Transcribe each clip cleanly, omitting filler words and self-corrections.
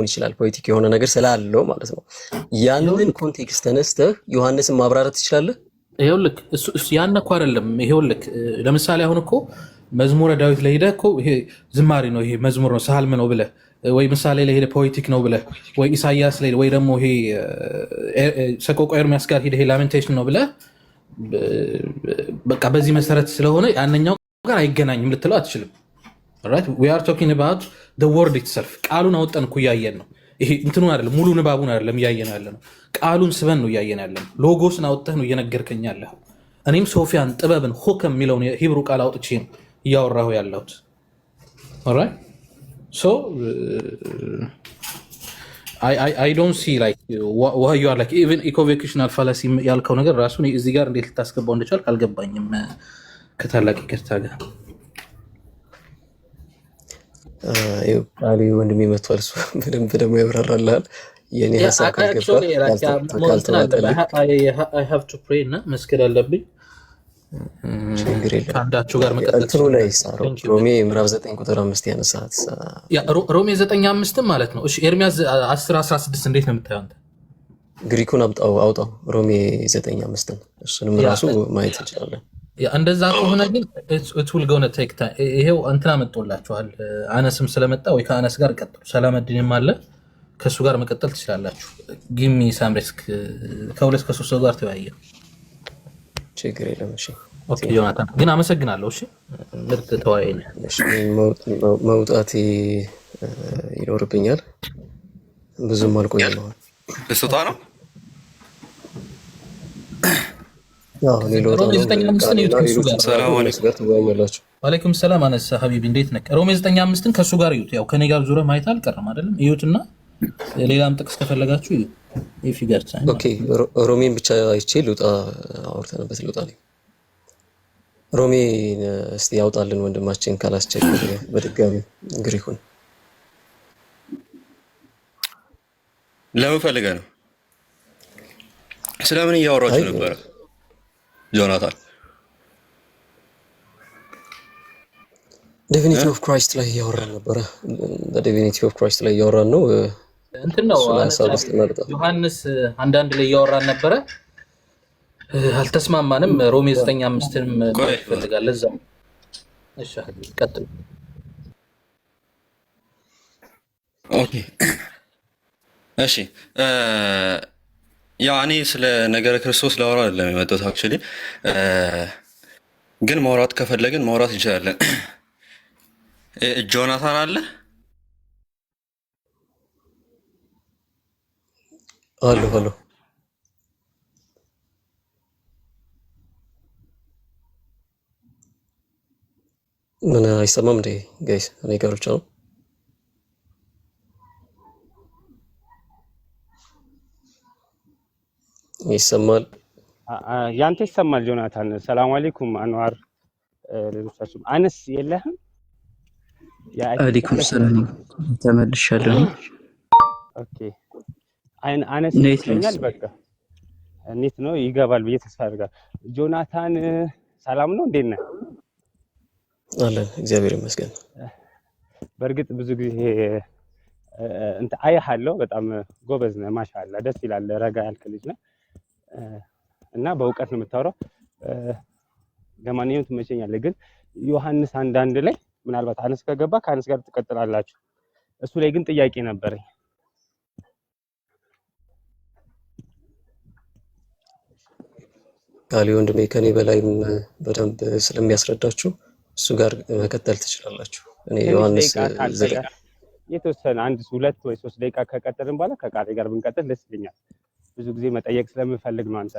ይችላል ፖለቲክ የሆነ ነገር ስላለው ማለት ነው ያንን ኮንቴክስት ተነስተህ ዮሐንስን ማብራራት ትችላለህ ይኸውልህ እሱ ያን እኮ አይደለም ይኸውልህ ለምሳሌ አሁን እኮ መዝሙረ ዳዊት ላይ ሄደህ እኮ ይሄ ዝማሬ ነው ይሄ መዝሙር ነው ሳልም ነው ብለህ ወይ ምሳሌ ላይ ሄደህ ፖለቲክ ነው ብለህ ወይ ኢሳይያስ ላይ ወይ ደግሞ ይሄ ሰቆቃወ ኤርምያስ ጋር ሄደህ ላሜንቴሽን ነው ብለህ በቃ በዚህ መሰረት ስለሆነ ያንኛው ጋር አይገናኝም ልትለው አትችልም right we are talking about the word itself ቃሉን አውጣን እኮ ያየን ነው ይሄ እንትኑ አይደለም ሙሉ ንባቡን አይደለም ያየነው ያለነው ቃሉን ስበን ነው ያየነው ያለነው ሎጎስን አውጥተህ ነው እየነገርከኝ ያለው እኔም ሶፊያን ጥበብን ሁከም የሚለውን የሂብሩ ቃል አውጥቼ ነው ያወራው ያለሁት alright so I don't see like why you are like even equivocational fallacy ያልከው ነገር ራሱ እዚህ ጋር እንዴት ልታስገባው እንደቻልክ አልገባኝም ከታላቅ ይቅርታ ጋር አሊ ወንድሜ መጥቷል እሱ በደንብ ደግሞ ያብራራልሃል የኔ ሐሳብ ካልገባ I have to pray እና መስገድ አለብኝ ችግር የለም አንዳችሁ ጋር መቀጠል እንትኑ ላይ ሳረው ሮሜ ምዕራፍ 9 ቁጥር 5 ያነሳት ያ ሮሜ 9:5 ማለት ነው እሺ ኤርሚያስ 10:16 እንዴት ነው የምታየው አንተ ግሪኩን አውጣው ሮሜ 9:5 እሱንም ራሱ ማየት እንችላለን ያ እንደዛ ከሆነ ግን it will gonna take time ይሄው እንትና መጥቶላችኋል አነስም ስለመጣ ወይ ከአነስ ጋር ቀጥሉ ሰላመድንም አለ ከሱ ጋር መቀጠል ትችላላችሁ give me some risk ከሁለት ከሶስት ሰው ጋር ተወያየ ችግር የለም እሺ ኦኬ ዮናታን ግን አመሰግናለሁ እሺ ምርጥ ተወያየን እሺ መውጣት ይኖርብኛል ብዙም አልቆየም ነው በስጦታ ነው ያው ሌሎታ ወአለይኩም ሰላም አነስ ሐቢብ እንዴት ነህ ሮሜ 9:5 ከሱ ጋር ይዩት ያው ከኔ ጋር ዙረ ማየት አልቀረም አይደለም ይዩትና ሌላም ጥቅስ ከፈለጋችሁ እዩ ይፊገር ታይም ኦኬ ሮሜን ብቻ አይቼ ልውጣ አውርተንበት ልውጣ ነው ሮሜ እስቲ ያውጣልን ወንድማችን ካላስቸገረ በድጋሚ ግሪኩን ለምን ፈልገህ ነው ስለምን እያወራችሁ ነበር ጆናታን ዲቪኒቲ ኦፍ ክራይስት ላይ ያወራን ነበር በዲቪኒቲ ኦፍ ክራይስት ላይ ያወራን ነው እንትን ነው ዮሐንስ አንዳንድ ላይ ያወራን ነበር አልተስማማንም ሮሜ 9:5ንም ይፈልጋል ለዛው እሺ ቀጥል ኦኬ እሺ ያኔ ስለ ነገረ ክርስቶስ ላወራ አይደለም የመጣሁት አክቹሊ ግን ማውራት ከፈለግን ማውራት እንችላለን ጆናታን አለ አሎ ምን አይሰማም እንዴ ጋይስ እኔ ጋር ብቻ ነው ይሰማል ያንተ ይሰማል ጆናታን ሰላም አለይኩም አንዋር ለሉሳችሁ አነስ የለህም አለይኩም ሰላም ተመልሻለሁ ኦኬ አነስ ይኛል በቃ እንዴት ነው ይገባል ብዬ ተስፋ አድርጋለሁ ጆናታን ሰላም ነው እንዴት ነህ አለን እግዚአብሔር ይመስገን በርግጥ ብዙ ጊዜ እንት አይሃለው በጣም ጎበዝ ነህ ማሻአላ ደስ ይላል ረጋ ያልክ ልጅ ነህ እና በእውቀት ነው የምታወራው ለማንኛውም ትመቸኛለህ ግን ዮሐንስ አንዳንድ ላይ ምናልባት አነስ ከገባ ከአነስ ጋር ትቀጥላላችሁ እሱ ላይ ግን ጥያቄ ነበረኝ ጋሊ ወንድሜ ከኔ በላይም በደንብ ስለሚያስረዳችሁ እሱ ጋር መቀጠል ትችላላችሁ እኔ ዮሐንስ የተወሰነ 1 2 ወይ 3 ደቂቃ ከቀጠልን በኋላ ከቃሌ ጋር ብንቀጥል ደስ ይለኛል ብዙ ጊዜ መጠየቅ ስለምፈልግ ነው አንተ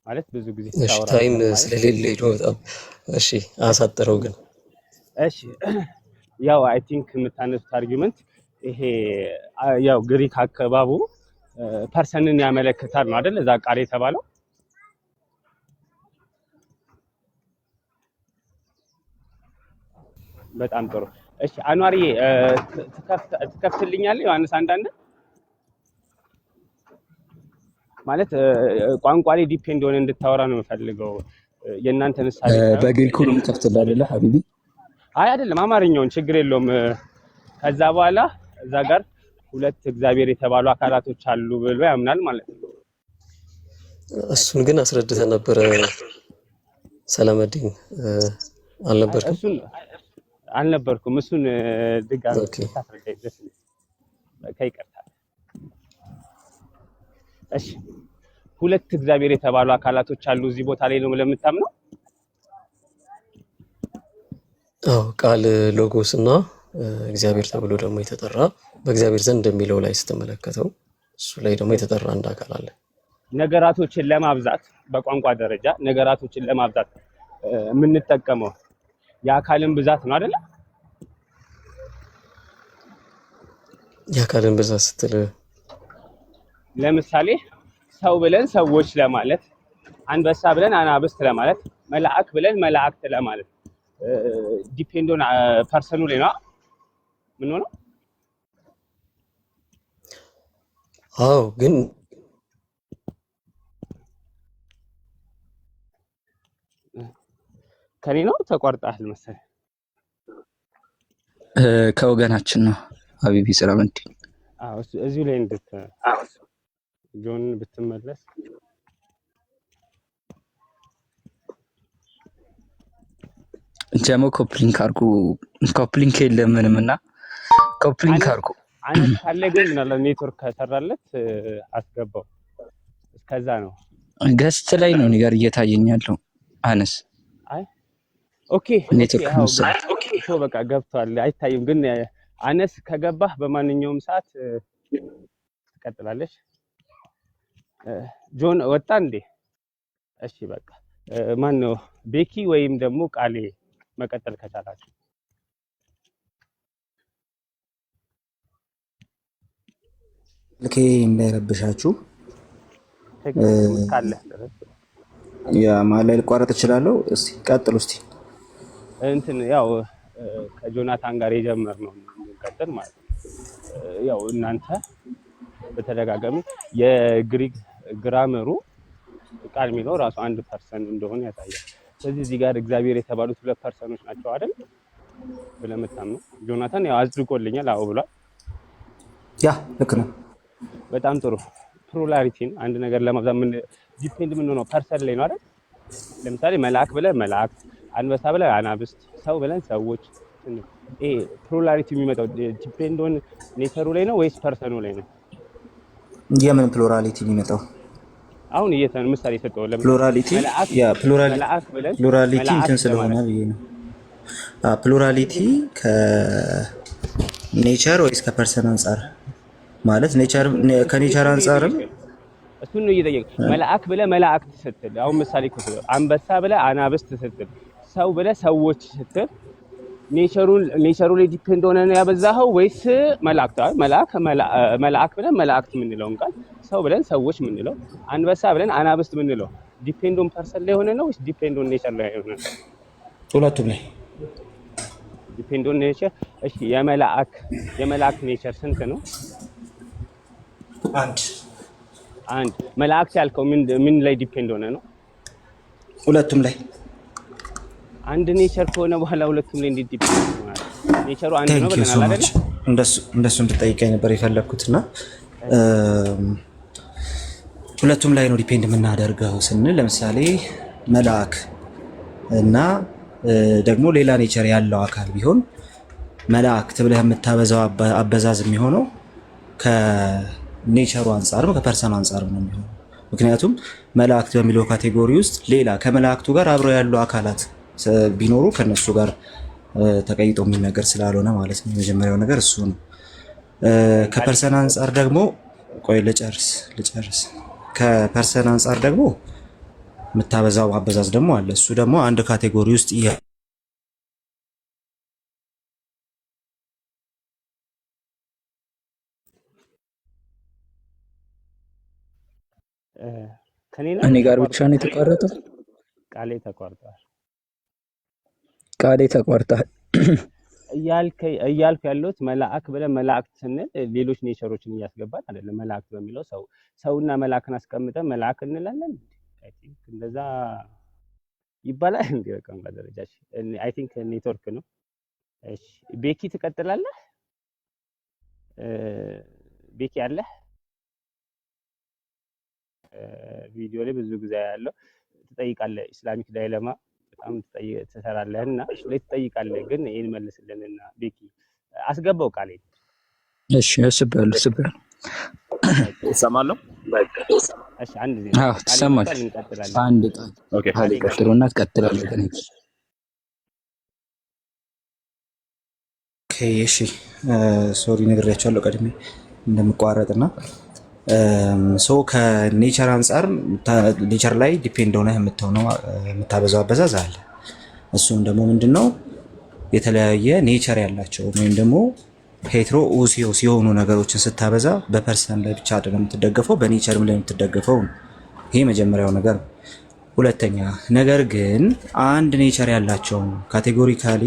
ማለት ብዙ ጊዜ ታወራ ታይም ስለሌለ ነው በጣም እሺ አሳጥረው ግን እሺ ያው አይ ቲንክ የምታነሱት አርጊውመንት ይሄ ያው ግሪክ አከባቡ ፐርሰንን ያመለክታል ነው አይደል እዛ ቃል የተባለው በጣም ጥሩ እሺ አንዋርዬ ትከፍትልኛለህ ዮሐንስ አንዳንድ ማለት ቋንቋ ላይ ዲፔንድ ሆነ እንድታወራ ነው የምፈልገው የእናንተን ሳይል በግሪኩ ነው የምከፍትልህ አይደለ ሐቢቢ አይ አይደለም አማርኛውን ችግር የለውም ከዛ በኋላ እዛ ጋር ሁለት እግዚአብሔር የተባሉ አካላቶች አሉ ብሎ ያምናል ማለት ነው። እሱን ግን አስረድተን ነበረ ሰላመዲን አልነበርክም? እሱን አልነበርኩም። እሱን ድጋሚ ኦኬ ታስረዳኝ ደስ ከይቀርታ። እሺ ሁለት እግዚአብሔር የተባሉ አካላቶች አሉ እዚህ ቦታ ላይ ነው ለምታምነው? አዎ ቃል ሎጎስ እና እግዚአብሔር ተብሎ ደግሞ የተጠራ በእግዚአብሔር ዘንድ እንደሚለው ላይ ስትመለከተው እሱ ላይ ደግሞ የተጠራ አንድ አካል አለ። ነገራቶችን ለማብዛት በቋንቋ ደረጃ ነገራቶችን ለማብዛት የምንጠቀመው የአካልን ብዛት ነው አይደለ? የአካልን ብዛት ስትል ለምሳሌ ሰው ብለን ሰዎች ለማለት፣ አንበሳ ብለን አናብስት ለማለት፣ መልአክ ብለን መላእክት ለማለት ዲፔንድ ኦን ፐርሰኑ ላይ ነው ምን ሆነው? አዎ ግን ከኔ ነው ተቋርጣል መሰለኝ። ከወገናችን ነው ሀቢቢ ሰላመዲን። አዎ እዚሁ ላይ እንድት ጆን ብትመለስ ጀሞ ኮፕሊንክ አርጉ። ኮፕሊንክ የለም ምንም እና ኮፕሊንክ አርጉ። አንድ ካለ ግን ምናለ ኔትወርክ ከሰራለት አስገባው። እስከዛ ነው ገስት ላይ ነው ነገር እየታየኝ ያለው አነስ። አይ ኦኬ ኔትወርክ ነው። ኦኬ ሶ በቃ ገብቷል። አይታይም ግን አነስ ከገባህ በማንኛውም ሰዓት ትቀጥላለሽ። ጆን ወጣ እንዴ? እሺ በቃ ማን ነው ቤኪ ወይም ደግሞ ቃሌ መቀጠል ከቻላችሁ ልኬ እንዳይረብሻችሁ ካለ ያ ማለት ልቋረጥ እችላለሁ። እስቲ ቀጥሉ። እስቲ እንትን ያው ከጆናታን ጋር የጀመርነው እንቀጥል ማለት ነው። ያው እናንተ በተደጋጋሚ የግሪክ ግራመሩ ቃል የሚለው ራሱ አንድ ፐርሰን እንደሆነ ያሳያል። ስለዚህ እዚህ ጋር እግዚአብሔር የተባሉት ሁለት ፐርሰኖች ናቸው አይደል ብለህ የምታምነው? ጆናታን ያው አጽድቆልኛል አዎ ብሏል። ያ ልክ ነው። በጣም ጥሩ። ፕሉራሊቲን አንድ ነገር ለማብዛት ምን ዲፔንድ ምን ነው ፐርሰን ላይ ነው አይደል? ለምሳሌ መልአክ ብለህ መላእክት፣ አንበሳ ብለህ አናብስት፣ ሰው ብለን ሰዎች። ይሄ ፕሉራሊቲ የሚመጣው ዲፔንድ ኦን ኔቸሩ ላይ ነው ወይስ ፐርሰኑ ላይ ነው? የምን ፕሉራሊቲ የሚመጣው? አሁን ምሳሌ ሰጠው። ፕሉራሊቲ ያ ፕሉራሊቲ እንትን ስለሆነ ብዬ ነው። ፕሉራሊቲ ከኔቸር ወይስ ከፐርሰን አንፃር ማለት ኔቸር ከኔቸር አንፃርም እሱን ነው እየጠየቅ። መልአክ ብለህ መላእክት ስትል አሁን ምሳሌ ከተው አንበሳ ብለህ አናብስት ስትል ሰው ብለህ ሰዎች ስትል ኔቸሩ ላይ ዲፔንድ ሆነ ነው ያበዛኸው ወይስ መላእክት? መልአክ ብለን መላእክት የምንለውን ቃል ሰው ብለን ሰዎች የምንለው አንበሳ ብለን አናብስት የምንለው ዲፔንድ ኦን ፐርሰን ላይ ሆነ ነው ወይስ ዲፔንድ ኦን ኔቸር ላይ ሆነ? ሁለቱም ላይ ዲፔንድ ኦን ኔቸር። እሺ የመላእክ ኔቸር ስንት ነው? አንድ። መላእክት ያልከው ምን ላይ ዲፔንድ ሆነ ነው? ሁለቱም ላይ አንድ ኔቸር ከሆነ በኋላ ሁለቱም ላይ እንዴት ዲፔንድ ይሆናል? ኔቸሩ አንድ ነው ብለናል አይደል? እንደሱ እንድጠይቀኝ ነበር የፈለኩትና ሁለቱም ላይ ነው ዲፔንድ የምናደርገው ስንል ለምሳሌ መልአክ እና ደግሞ ሌላ ኔቸር ያለው አካል ቢሆን መላእክት ብለህ የምታበዛው አበዛዝ የሚሆነው ከኔቸሩ አንፃር ነው ከፐርሰን አንፃር ነው የሚሆነው። ምክንያቱም መላእክት በሚለው ካቴጎሪ ውስጥ ሌላ ከመላእክቱ ጋር አብረው ያሉ አካላት ቢኖሩ ከነሱ ጋር ተቀይጦ የሚነገር ስላልሆነ ማለት ነው። የመጀመሪያው ነገር እሱ ነው። ከፐርሰን አንፃር ደግሞ ቆይ ልጨርስ። ከፐርሰን አንፃር ደግሞ የምታበዛው አበዛዝ ደግሞ አለ። እሱ ደግሞ አንድ ካቴጎሪ ውስጥ እኔ ጋር ብቻ ነው የተቋረጠው? ቃሌ ተቋርጧል። ቃሌ ተቋርጧል እያልኩ ያለሁት መልአክ ብለን መላእክት ስንል ሌሎች ኔቸሮችን እያስገባን አይደለም። መላእክት በሚለው ሰውና መልአክን አስቀምጠን መልአክ እንላለን። አይ ቲንክ እንደዛ ይባላል እንዴ? በቃ ደረጃ አይ ቲንክ ኔትወርክ ነው። እሺ ቤኪ ትቀጥላለህ? ቤኪ ያለ ቪዲዮ ላይ ብዙ ጊዜ ያለው ትጠይቃለህ። ኢስላሚክ ዳይለማ በጣም ትሰራለህና እሱ ላይ ትጠይቃለህ። ግን ይሄን መልስልንና ቤኪ አስገባው ቃል። እሺ እሰብራለሁ እሰማለሁ። እሺ አንድ ጊዜ ትሰማለህ። አንድ ቃል ኦኬ ቃል ቀጥሎና ትቀጥላለህ። ኦኬ እሺ ሶሪ ነግሬያቸዋለሁ ቀድሜ እንደምቋረጥና ሶ ከኔቸር አንፃር ኔቸር ላይ ዲፔንድ ሆነህ የምትሆነው የምታበዛው አበዛዝ አለ። እሱም ደግሞ ምንድነው የተለያየ ኔቸር ያላቸው ወይም ደግሞ ሄትሮ ኦሲዮስ የሆኑ ነገሮችን ስታበዛ በፐርሰን ላይ ብቻ አይደለም የምትደገፈው በኔቸርም ላይ የምትደገፈው። ይሄ መጀመሪያው ነገር። ሁለተኛ ነገር ግን አንድ ኔቸር ያላቸው ካቴጎሪካሊ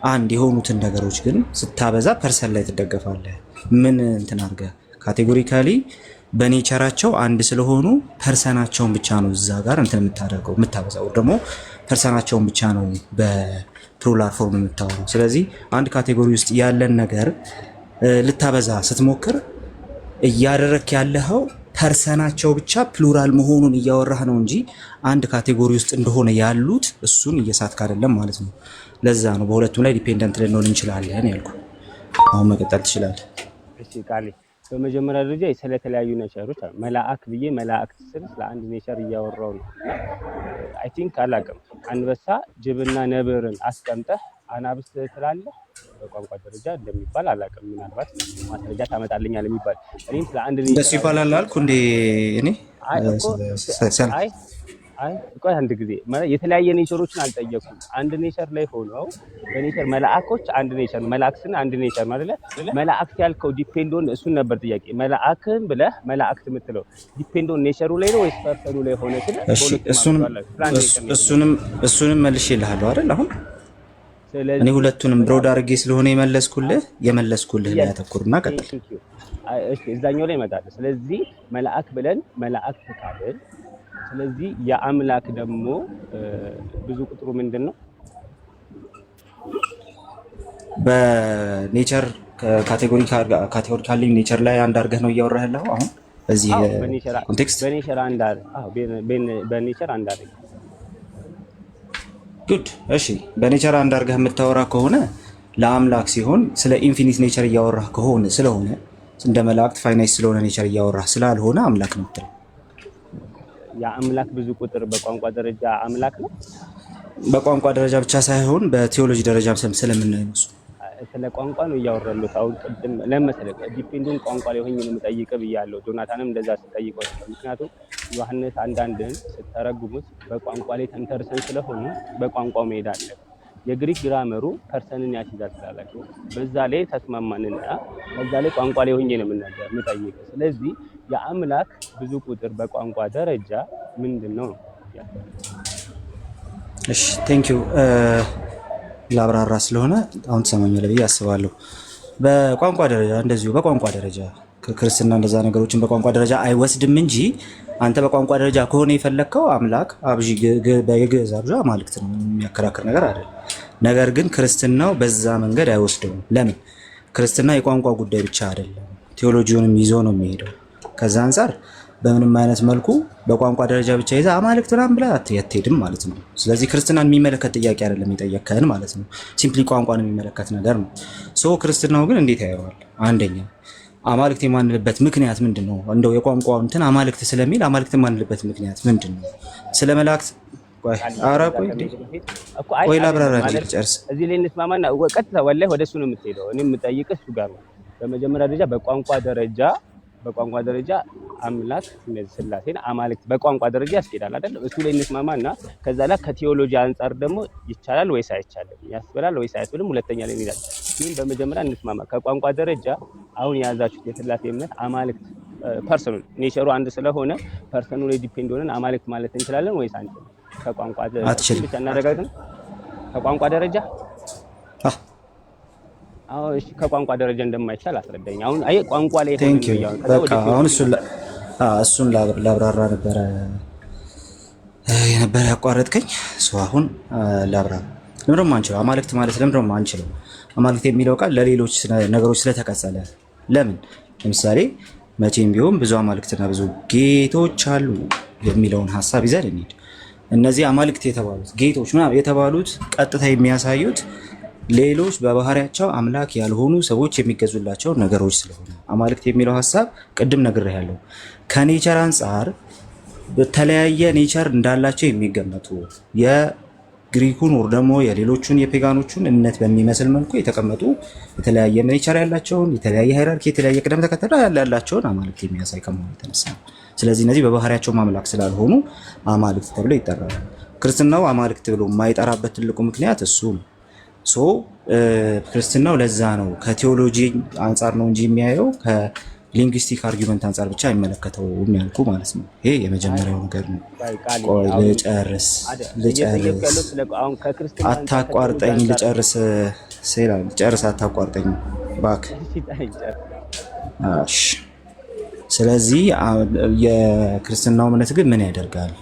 አንድ የሆኑትን ነገሮች ግን ስታበዛ ፐርሰን ላይ ትደገፋለህ። ምን እንትን አድርገህ ካቴጎሪካሊ በኔቸራቸው አንድ ስለሆኑ ፐርሰናቸውን ብቻ ነው እዛ ጋር እንትን የምታደርገው የምታበዛው፣ ደግሞ ፐርሰናቸውን ብቻ ነው በፕሉራል ፎርም የምታወራው። ስለዚህ አንድ ካቴጎሪ ውስጥ ያለን ነገር ልታበዛ ስትሞክር እያደረክ ያለኸው ፐርሰናቸው ብቻ ፕሉራል መሆኑን እያወራህ ነው እንጂ አንድ ካቴጎሪ ውስጥ እንደሆነ ያሉት እሱን እየሳትክ አይደለም ማለት ነው። ለዛ ነው በሁለቱም ላይ ዲፔንደንት ልንሆን እንችላለን ያልኩ። አሁን መቀጠል ትችላለህ። እሺ ቃሌ በመጀመሪያ ደረጃ ስለተለያዩ ኔቸሮች መላእክ ብዬ መላእክት ስል ስለ አንድ ኔቸር እያወራው ነው። አይ ቲንክ አላውቅም፣ አንበሳ ጅብና ነብርን አስቀምጠህ አናብስት ትላለህ በቋንቋ ደረጃ እንደሚባል አላውቅም። ምናልባት ማስረጃ ታመጣልኛል የሚባል እኔም ስለ አንድ ኔቸር ደስ ይባላል አልኩ እንዴ እኔ አይ ቆይ አንድ ጊዜ የተለያየ ኔቸሮችን አልጠየኩም። አንድ ኔቸር ላይ ሆነው በኔቸር መላእኮች አንድ ኔቸር መላእክትን አንድ ኔቸር ማለት መላእክት ያልከው ዲፔንድ ኦን እሱን ነበር ጥያቄ። መላእክን ብለህ መላእክት የምትለው ዲፔንድ ኦን ኔቸሩ ላይ ነው ወይስ ፐርሰኑ ላይ ሆነ ስለ እሱንም መልሼልሃለሁ አይደል? አሁን እኔ ሁለቱንም ብሮድ አድርጌ ስለሆነ የመለስኩልህ ላይ አተኩርና ቀጥል። እሺ እዛኛው ላይ እመጣለሁ። ስለዚህ መላእክ ብለን መላእክት ካልን ስለዚህ የአምላክ ደግሞ ብዙ ቁጥሩ ምንድን ነው? በኔቸር ካቴጎሪካሊ ኔቸር ላይ አንድ አድርገህ ነው እያወራህ ያለው አሁን በዚህ ኮንቴክስት። በኔቸር አንድ አድርገህ ጉድ። እሺ በኔቸር አንድ አድርገህ የምታወራ ከሆነ ለአምላክ ሲሆን ስለ ኢንፊኒት ኔቸር እያወራህ ከሆነ ስለሆነ እንደ መላእክት ፋይናይት ስለሆነ ኔቸር እያወራህ ስላልሆነ አምላክ ነው የምትለው። የአምላክ ብዙ ቁጥር በቋንቋ ደረጃ አምላክ ነው። በቋንቋ ደረጃ ብቻ ሳይሆን በቴዎሎጂ ደረጃ ስለምናየው ነው። ስለ ቋንቋ ነው እያወራለሁ። አሁን ቅድም ለመሰለህ ዲፔንዱን ቋንቋ ላይ ሆኜ ነው የምጠይቅህ ብያለሁ። ጆናታንም እንደዛ ስጠይቀው ምክንያቱም ዮሐንስ አንዳንድን ስተረጉሙት በቋንቋ ላይ ተንተርሰን ስለሆነ በቋንቋው መሄድ አለ። የግሪክ ግራመሩ ፐርሰንን ያስይዛል ስላላችሁ በዛ ላይ ተስማማንና በዛ ላይ ቋንቋ ላይ ሆኜ ነው የምጠይቅህ። ስለዚህ የአምላክ ብዙ ቁጥር በቋንቋ ደረጃ ምንድነው? እሺ ቴንክ ዩ ላብራራ ስለሆነ አሁን ትሰማኛለህ ብዬ አስባለሁ። በቋንቋ ደረጃ እንደዚሁ በቋንቋ ደረጃ ክርስትና እንደዛ ነገሮችን በቋንቋ ደረጃ አይወስድም እንጂ አንተ በቋንቋ ደረጃ ከሆነ የፈለግከው አምላክ አብዢ የግዕዝ አብዢ አማልክት ነው፣ የሚያከራክር ነገር አይደለም። ነገር ግን ክርስትናው በዛ መንገድ አይወስደውም። ለምን? ክርስትና የቋንቋ ጉዳይ ብቻ አይደለም፣ ቴዎሎጂውንም ይዞ ነው የሚሄደው። ከዛ አንጻር በምንም አይነት መልኩ በቋንቋ ደረጃ ብቻ ይዛ አማልክት ምናምን ብለህ አትሄድም ማለት ነው። ስለዚህ ክርስትናን የሚመለከት ጥያቄ አይደለም የጠየቅከን ማለት ነው። ሲምፕሊ ቋንቋን የሚመለከት ነገር ነው። ሶ ክርስትናው ግን እንዴት ያየዋል? አንደኛ አማልክት የማንልበት ምክንያት ምንድን ነው? እንደው የቋንቋው እንትን አማልክት ስለሚል አማልክት የማንልበት ምክንያት ምንድን ነው? ስለ መላእክት ቆይ ላብራራ ጨርስ። እዚህ ላይ እንስማማና ቀጥታ ወላሂ ወደ እሱ ነው የምትሄደው። እኔ የምጠይቅህ እሱ ጋር ነው። በመጀመሪያ ደረጃ በቋንቋ ደረጃ አምላክ እነዚህ ስላሴን አማልክት በቋንቋ ደረጃ ያስኬዳል አይደል? እሱ ላይ እንስማማና ከዛ ላይ ከቴዎሎጂ አንፃር ደግሞ ይቻላል ወይስ አይቻልም፣ ያስብላል ወይስ አያስብልም፣ ሁለተኛ ላይ እንሄዳለን። ግን በመጀመሪያ እንስማማ። ከቋንቋ ደረጃ አሁን የያዛችሁት የስላሴ እምነት አማልክት ፐርሰኑ ኔቸሩ አንድ ስለሆነ ፐርሰኑ ላይ ዲፔንድ ሆነን አማልክት ማለት እንችላለን ወይስ አንችልም? ከቋንቋ ደረጃ ብቻ እናረጋግጥ። ከቋንቋ ደረጃ እሺ፣ ከቋንቋ ደረጃ እንደማይቻል አስረዳኝ። አሁን አይ ቋንቋ ላይ አሁን እሱን ላብራራ ነበረ ያቋረጥከኝ። አሁን ላብራራ። ለምንድነው አንችለው? አማልክት ማለት ለምንድነው አንችለው? አማልክት የሚለው ቃል ለሌሎች ነገሮች ስለተቀጸለ ለምን ለምሳሌ መቼም ቢሆን ብዙ አማልክትና ብዙ ጌቶች አሉ የሚለውን ሐሳብ ይዘን እንሂድ። እነዚህ አማልክት የተባሉት ጌቶች ምናምን የተባሉት ቀጥታ የሚያሳዩት ሌሎች በባህሪያቸው አምላክ ያልሆኑ ሰዎች የሚገዙላቸው ነገሮች ስለሆነ አማልክት የሚለው ሐሳብ ቅድም ነግሬያለሁ። ከኔቸር አንጻር በተለያየ ኔቸር እንዳላቸው የሚገመቱ የግሪኩን ወር ደግሞ የሌሎቹን የፔጋኖቹን እምነት በሚመስል መልኩ የተቀመጡ የተለያየ ኔቸር ያላቸውን የተለያየ ሃይራርኪ የተለያየ ቅደም ተከተል ያላቸውን አማልክት የሚያሳይ ከመሆኑ የተነሳ ስለዚህ እነዚህ በባህሪያቸው ማምላክ ስላልሆኑ አማልክት ተብለው ይጠራሉ። ክርስትናው አማልክት ብሎ የማይጠራበት ትልቁ ምክንያት እሱ ነው። ሶ ክርስትናው ለዛ ነው ከቴዎሎጂ አንጻር ነው እንጂ የሚያየው ከሊንግዊስቲክ አርጊመንት አንጻር ብቻ አይመለከተው የሚያልኩ ማለት ነው። ይሄ የመጀመሪያው ነገር ነው። ቆይ ልጨርስ አታቋርጠኝ፣ ልጨርስ አታቋርጠኝ እባክህ። እሺ ስለዚህ የክርስትናው እምነት ግን ምን ያደርጋል?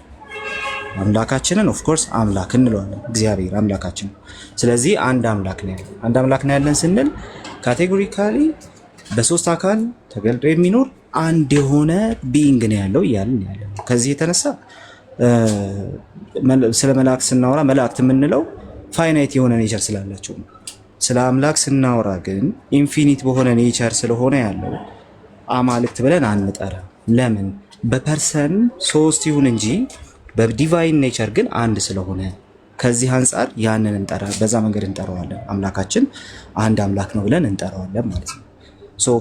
አምላካችንን ኦፍ ኮርስ አምላክ እንለዋለን። እግዚአብሔር አምላካችን ነው። ስለዚህ አንድ አምላክ ነው ያለን ስንል ካቴጎሪካሊ በሶስት አካል ተገልጦ የሚኖር አንድ የሆነ ቢይንግ ነው ያለው እያልን ያለን። ከዚህ የተነሳ ስለ መላእክት ስናወራ መላእክት የምንለው ፋይናይት የሆነ ኔቸር ስላላቸው ነው። ስለ አምላክ ስናወራ ግን ኢንፊኒት በሆነ ኔቸር ስለሆነ ያለው አማልክት ብለን አንጠራ። ለምን? በፐርሰን ሶስት ይሁን እንጂ በዲቫይን ኔቸር ግን አንድ ስለሆነ ከዚህ አንጻር ያንን በዛ መንገድ እንጠራዋለን። አምላካችን አንድ አምላክ ነው ብለን እንጠራዋለን ማለት ነው። ሶ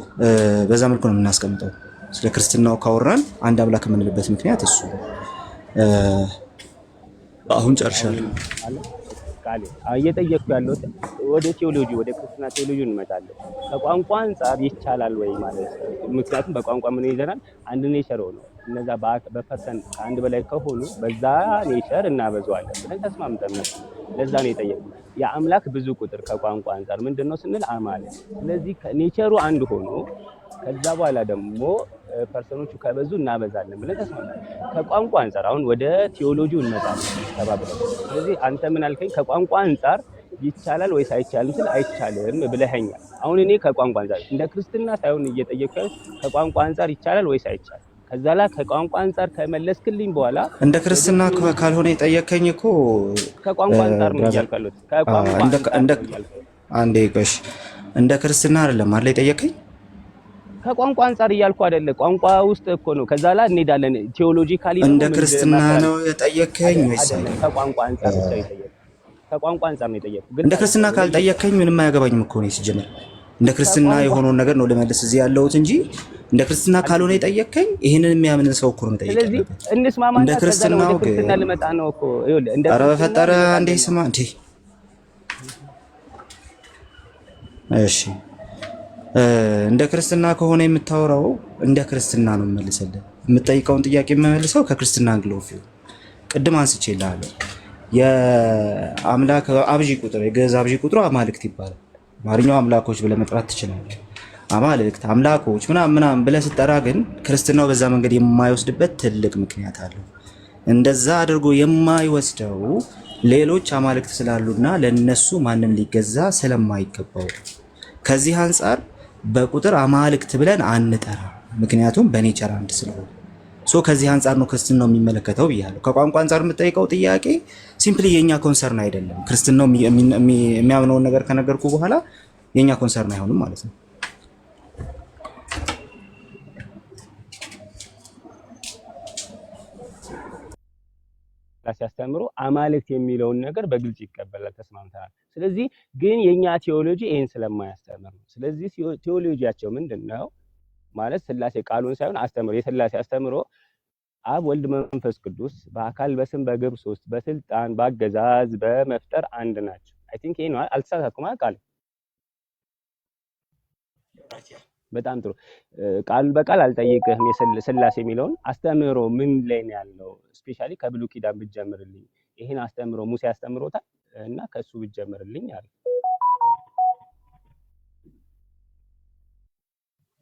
በዛ መልኩ ነው የምናስቀምጠው። ስለ ክርስትናው ካወራን አንድ አምላክ የምንልበት ምክንያት እሱ ነው። አሁን ጨርሻለሁ። እየጠየቅኩ ያለሁት ወደ ቴዎሎጂ ወደ ክርስትና ቴዎሎጂ እንመጣለን። ከቋንቋ አንጻር ይቻላል ወይ ማለት ነው። ምክንያቱም በቋንቋ ምን ይዘናል? አንድ ኔቸር ሆኖ እነዛ በፐርሰንት ከአንድ በላይ ከሆኑ በዛ ኔቸር እናበዛዋለን ብለን ተስማምተን ነው። ለዛ ነው የጠየቅኩት። የአምላክ ብዙ ቁጥር ከቋንቋ አንጻር ምንድነው ስንል አማልክት። ስለዚህ ኔቸሩ አንድ ሆኖ ከዛ በኋላ ደግሞ ፐርሰኖቹ ከበዙ እናበዛለን ብለን ተስማምተን ከቋንቋ አንጻር አሁን ወደ ቴዎሎጂው እንመጣለን ተባብለን። ስለዚህ አንተ ምን አልከኝ? ከቋንቋ አንጻር ይቻላል ወይስ አይቻልም ስል አይቻልም ብለኸኛል። አሁን እኔ ከቋንቋ አንጻር እንደ ክርስትና ሳይሆን እየጠየቅኩ ከቋንቋ አንጻር ይቻላል ወይስ አይቻልም ከዛ ላይ ከቋንቋ አንጻር ከመለስክልኝ በኋላ እንደ ክርስትና ካልሆነ የጠየቀኝ እኮ ከቋንቋ አንጻር ነው ያልከሉት። ከቋንቋ አንዴ ቆሽ እንደ ክርስትና አይደለም አይደል የጠየቀኝ? ከቋንቋ አንጻር እያልኩ አይደለ፣ ቋንቋ ውስጥ እኮ ነው። ከዛ ላይ እንሄዳለን። ቴዎሎጂካሊ እንደ ክርስትና ነው የጠየቀኝ ወይስ ከቋንቋ አንጻር ነው የጠየቀኝ? ከቋንቋ አንጻር ነው የጠየቀኝ። እንደ ክርስትና ካልጠየቀኝ ምንም አያገባኝም እኮ ነው ሲጀምር። እንደ ክርስትና የሆነውን ነገር ነው ልመልስ እዚህ ያለሁት እንጂ እንደ ክርስትና ካልሆነ የጠየቀኝ ይሄንን የሚያምን ሰው እኮ ነው የጠየቀኝ። ስለዚህ እንስማማና እንደ ክርስትናው ክርስትና ልመጣ ነው እኮ። ይኸውልህ እንደ ኧረ በፈጠረ አንዴ ስማ እንዴ። እሺ እንደ ክርስትና ከሆነ የምታወራው እንደ ክርስትና ነው የምመልስልህ። የምጠይቀውን ጥያቄ የምመልሰው ከክርስትና አንግሎፍ ቅድም አንስቼልሃለሁ። የአምላክ አብዢ ቁጥር የግዕዝ አብዢ ቁጥሩ አማልክት ይባላል። አማርኛው አምላኮች ብለህ መጥራት ትችላለህ። አማልክት አምላኮች ምናምን ብለህ ስትጠራ ግን ክርስትናው በዛ መንገድ የማይወስድበት ትልቅ ምክንያት አለው። እንደዛ አድርጎ የማይወስደው ሌሎች አማልክት ስላሉና ለነሱ ማንም ሊገዛ ስለማይገባው ከዚህ አንጻር በቁጥር አማልክት ብለን አንጠራ። ምክንያቱም በኔቸር አንድ ስለሆነ ከዚህ አንጻር ነው ክርስትናው የሚመለከተው ብያለሁ። ከቋንቋ አንጻር የምጠይቀው ጥያቄ ሲምፕሊ የኛ ኮንሰርን አይደለም። ክርስትናው የሚያምነውን ነገር ከነገርኩ በኋላ የኛ ኮንሰርን አይሆንም ማለት ነው። ሲያስተምሩ አማልክት የሚለውን ነገር በግልጽ ይቀበላል፣ ተስማምተናል። ስለዚህ ግን የኛ ቴዎሎጂ ይሄን ስለማያስተምር ነው። ስለዚህ ቴዎሎጂያቸው ምንድነው ማለት ስላሴ ቃሉን ሳይሆን አስተምሮ የስላሴ አስተምሮ አብ ወልድ መንፈስ ቅዱስ በአካል በስም በግብር ሶስት በስልጣን በአገዛዝ በመፍጠር አንድ ናቸው። አይ ቲንክ ይሄ ነው። አልተሳሳትኩም ቃል በጣም ጥሩ። ቃል በቃል አልጠይቅህም። የስላሴ የሚለውን አስተምሮ ምን ላይ ነው ያለው? ስፔሻሊ ከብሉይ ኪዳን ብትጀምርልኝ ይሄን አስተምሮ ሙሴ አስተምሮታል እና ከሱ ብትጀምርልኝ አለ።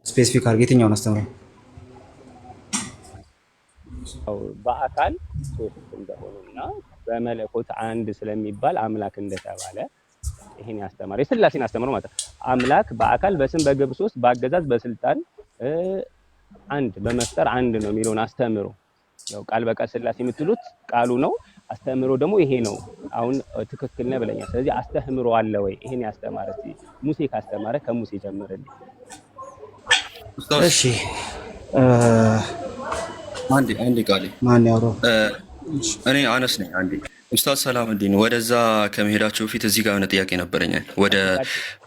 ስፔሲፊክ አድርገህ የትኛውን አስተምሮ? በአካል ሶስት እንደሆኑና በመለኮት አንድ ስለሚባል አምላክ እንደተባለ ይሄን ያስተማረ የስላሴን አስተምሮ ማለት አምላክ በአካል በስም በግብር ሶስት በአገዛዝ በስልጣን አንድ በመፍጠር አንድ ነው የሚለውን አስተምሮ ያው ቃል በቃል ሥላሴ የምትሉት ቃሉ ነው። አስተምሮ ደግሞ ይሄ ነው። አሁን ትክክል ነው ብለኛል። ስለዚህ አስተምሮ አለ ወይ? ይሄን ያስተማረ ሙሴ ካስተማረ ከሙሴ ጀምርልኝ። እሺ አንዴ ቃሌ ማን ያወራው? እኔ አነስ ነኝ። አንዴ ኡስታዝ ሰላምዲን ወደዛ ከመሄዳቸው ፊት እዚህ ጋር የሆነ ጥያቄ ነበረኝ። ወደ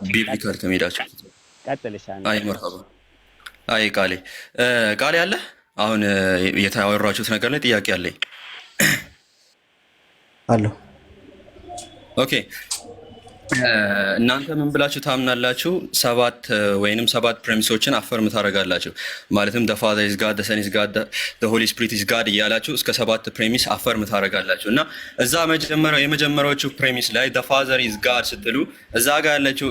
ቢብሊካል ከመሄዳቸው ፊት ቀጥልሻለሁ። አይ መርሐባ። አይ ቃሌ አለ። አሁን የታወራችሁት ነገር ላይ ጥያቄ አለኝ። አለሁ። ኦኬ እናንተ ምን ብላችሁ ታምናላችሁ? 7 ወይንም 7 ፕሬሚሶችን አፈርም ታደርጋላችሁ። ማለትም the father is God, the son is God, the holy spirit is God እያላችሁ እስከ 7 ፕሬሚስ አፈርም ታደርጋላችሁ። እና እዛ የመጀመሪያዎቹ ፕሬሚስ ላይ the father is God ስትሉ እዛ ጋር ያለችው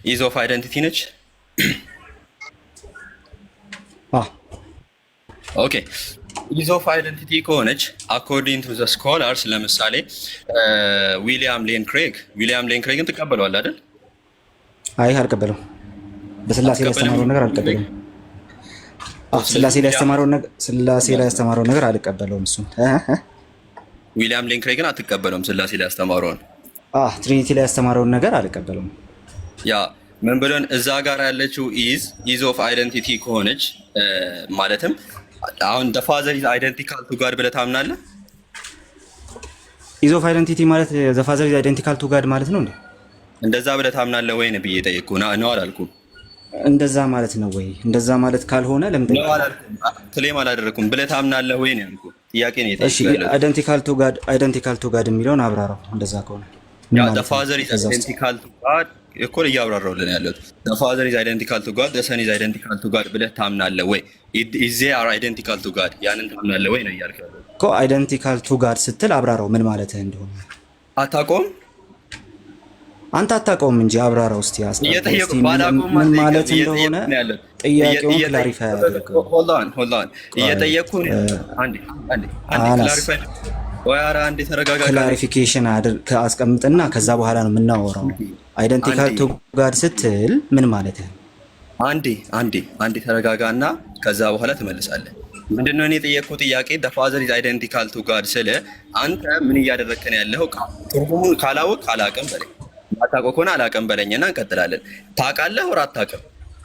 is of identity ነች። ኦኬ is of identity ከሆነች according to the scholars ለምሳሌ ዊሊያም ሌን ክሬግን ትቀበለዋል አይደል? አይ አልቀበለውም። በስላሴ ላይ ያስተማረውን ነገር አልቀበለውም። ስላሴ ላይ ያስተማረውን ነገር አልቀበለውም። እሱን ዊሊያም ሌን ክሬግን አትቀበለውም። ስላሴ ላይ ያስተማረውን ትሪኒቲ ላይ ያስተማረውን ነገር አልቀበለውም። ያ ምን ብለን እዛ ጋር ያለችው is of identity ከሆነች ማለትም አሁን the father is identical to God ብለህ ታምናለህ? is of identity ማለት the father is identical to God ማለት ነው እንዴ? እንደዛ ብለህ ታምናለህ ወይ ነው ብዬ ጠየቅኩህ። ነው አላልኩም። እንደዛ ማለት ነው ወይ? እንደዛ ማለት ካልሆነ ለምን ነው አላልኩም። ክሌም አላደረኩም። ብለህ ታምናለህ ወይ ነው ያልኩህ። ጥያቄ ነው የጠየቅኩህ። እሺ identical to God የሚለውን አብራራው። እንደዛ ከሆነ ያ the father is identical to God እኮ እያብራራሁልን ያለሁት the father is identical to God, the son is identical to God ብለህ ታምናለህ ወይ? they are identical to God ያንን ታምናለህ ወይ ነው እያልኩህ ያለሁት እኮ። identical to God ስትል አብራራው ምን ማለትህ እንደሆነ። አታውቀውም? አንተ አታውቀውም እንጂ አብራራው እስቲ እየጠየቁ ባላውቀውም ምን ማለት እንደሆነ ጥያቄውን ክላሪፋይ አድርገው። hold on እየጠየቅኩህ አንዴ ክላሪፋይ ወያራ አንዴ ተረጋጋ። ክላሪፊኬሽን አስቀምጥና ከዛ በኋላ ነው የምናወራው። አይደንቲካል ቱ ጋድ ስትል ምን ማለት ነው? አንዴ ተረጋጋና ከዛ በኋላ ትመልሳለህ። ምንድነው እኔ የጠየቅኩት ጥያቄ the father is identical to God ስለ አንተ ምን እያደረግክ ነው ያለው? ትርጉሙን ካላወቅ አላውቅም በለኝ፣ አታውቀው ከሆነ አላውቅም በለኝና እንቀጥላለን። ታውቃለህ ወር አታውቅም?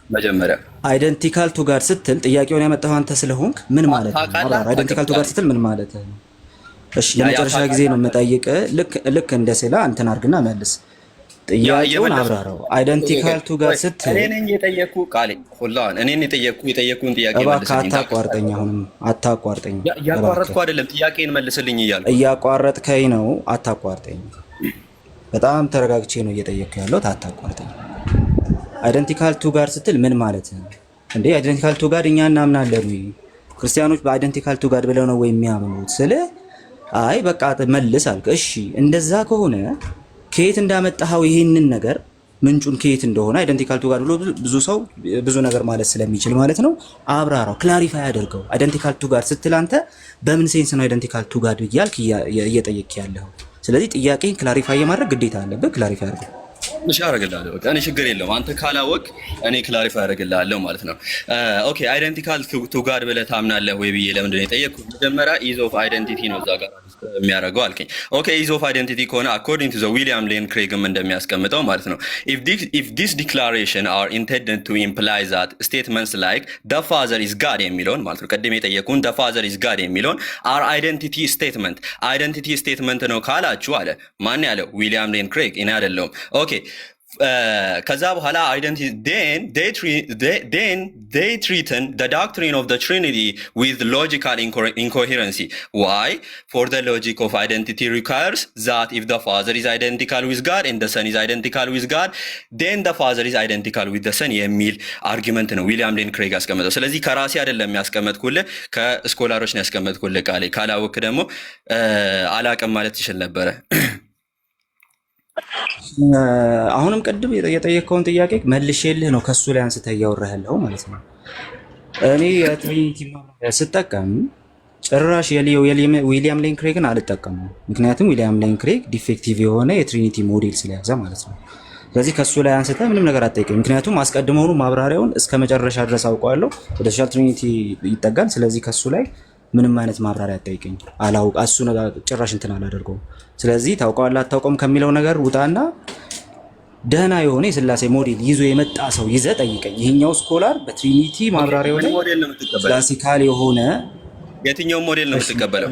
መጀመሪያ አይደንቲካል ቱ ጋድ ስትል ጥያቄውን ያመጣኸው አንተ ስለሆንክ ምን ማለት ነው? አይደንቲካል ቱ ጋድ ስትል ምን ማለት ነው? እሺ ለመጨረሻ ጊዜ ነው የምጠይቅህ። ልክ እንደ ስላ እንትን አድርግና መልስ። ጥያቄውን አብራራው። አይደንቲካል ቱ ጋድ ስትል እኔ ነኝ የጠየቅኩህ ቃሌ ሁላን እኔ ነኝ የጠየቅኩህን ጥያቄ መልስልኝ። አታቋርጠኝ። አሁንም አታቋርጠኝ። ያቋረጥኩ አይደለም፣ ጥያቄን መልስልኝ እያልኩ እያቋረጥከኝ ነው። አታቋርጠኝ። በጣም ተረጋግቼ ነው እየጠየቅኩህ ያለሁት። አታቋርጠኝ። አይደንቲካል ቱ ጋድ ስትል ምን ማለት ነው እንዴ? አይደንቲካል ቱ ጋድ እኛ እናምናለን ወይ? ክርስቲያኖች በአይደንቲካል ቱ ጋድ ብለው ነው ወይ የሚያምኑት? ስለ አይ በቃ መልስ አልክ። እሺ እንደዛ ከሆነ ከየት እንዳመጣኸው ይሄንን ነገር ምንጩን ከየት እንደሆነ አይደንቲካል ቱ ጋድ ብሎ ብዙ ሰው ብዙ ነገር ማለት ስለሚችል ማለት ነው አብራራው፣ ክላሪፋይ አድርገው። አይደንቲካል ቱ ጋድ ስትል አንተ በምን ሴንስ ነው አይደንቲካል ቱ ጋድ እያልክ እየጠየቅክ ያለው? ስለዚህ ጥያቄን ክላሪፋይ የማድረግ ግዴታ አለብህ። ክላሪፋይ አድርገው። እሺ አደርግልሃለሁ። በቃ እኔ ችግር የለውም። አንተ ካላወቅ እኔ ክላሪፋይ አደርግልሃለሁ ማለት ነው። ኦኬ አይደንቲካል ቱ ጋድ ብለህ ታምናለህ ወይ ብዬ ለምንድን ነው የጠየቅኩት? መጀመሪያ ኢዝ ኦፍ አይደንቲቲ ነው እዛ ጋር የሚያደርገው አልከኝ። ኦኬ ኢዝ ኦፍ አይደንቲቲ ከሆነ አኮርዲንግ ቱ ዘ ዊሊያም ሌን ክሬግም እንደሚያስቀምጠው ማለት ነው if this declaration are intended to imply that statements like the father is God የሚለውን ማለት ነው ቀደም የጠየቁን the father is God የሚለውን are identity statement ነው ካላችሁ አለ። ማን ያለው? ዊሊያም ሌን ክሬግ፣ እኔ አይደለሁም። ኦኬ ከዛ በኋላ identity then they threaten the doctrine of the Trinity with logical incoherency. Why? For the logic of identity requires that if the father is identical with God and the son is identical with God, then the father is identical with the son የሚል አርጊመንት ነው ዊሊያም ሌን ክሬግ ያስቀመጠው። ስለዚህ ከራሴ አይደለም ያስቀመጥኩልህ፣ ከስኮላሮች ነው ያስቀመጥኩልህ። ቃሌ ካላወቅ ደግሞ አላቅም ማለት ትችል ነበረ። አሁንም ቅድም የጠየቀውን ጥያቄ መልሼልህ ነው ከሱ ላይ አንስተህ እያወራህ ያለው ማለት ነው። እኔ የትሪኒቲ ስጠቀም ጭራሽ ዊሊያም ሌን ክሬግን አልጠቀምም። ምክንያቱም ዊሊያም ሌን ክሬግ ዲፌክቲቭ የሆነ የትሪኒቲ ሞዴል ስለያዘ ማለት ነው። ስለዚህ ከሱ ላይ አንስተ ምንም ነገር አትጠይቀኝ። ምክንያቱም አስቀድመውኑ ማብራሪያውን እስከ መጨረሻ ድረስ አውቀዋለሁ። ወደ ሶሻል ትሪኒቲ ይጠጋል። ስለዚህ ከሱ ላይ ምንም አይነት ማብራሪያ አትጠይቀኝ። አላውቅ እሱ ነገር ጭራሽ እንትን አላደርገውም። ስለዚህ ታውቀዋለህ አታውቀውም ከሚለው ነገር ውጣና ደህና የሆነ የስላሴ ሞዴል ይዞ የመጣ ሰው ይዘ ጠይቀኝ። ይሄኛው ስኮላር በትሪኒቲ ማብራሪያው ላይ ክላሲካል የሆነ የትኛው ሞዴል ነው የምትቀበለው?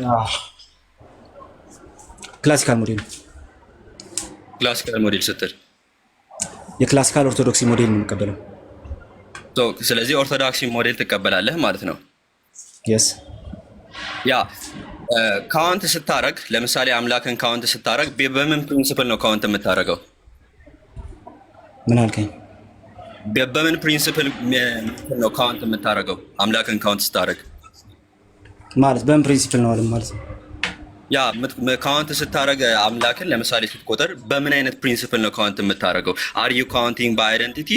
ክላሲካል ሞዴል። ክላሲካል ሞዴል ስትል የክላሲካል ኦርቶዶክሲ ሞዴል ነው የምቀበለው። ስለዚህ ኦርቶዶክሲ ሞዴል ትቀበላለህ ማለት ነው። የስ ያ ካውንት ስታረግ ለምሳሌ አምላክን ካውንት ስታረግ በምን ፕሪንሲፕል ነው ካውንት የምታረገው? ምን አልከኝ? በምን ፕሪንሲፕል ነው ካውንት የምታረገው? አምላክን ካውንት ስታረግ ማለት በምን ፕሪንሲፕል ነው ማለት ነው? ያ ካውንት ስታረግ አምላክን ለምሳሌ ስትቆጥር በምን አይነት ፕሪንሲፕል ነው ካውንት የምታረገው? አር ዩ ካውንቲንግ ባይ አይደንቲቲ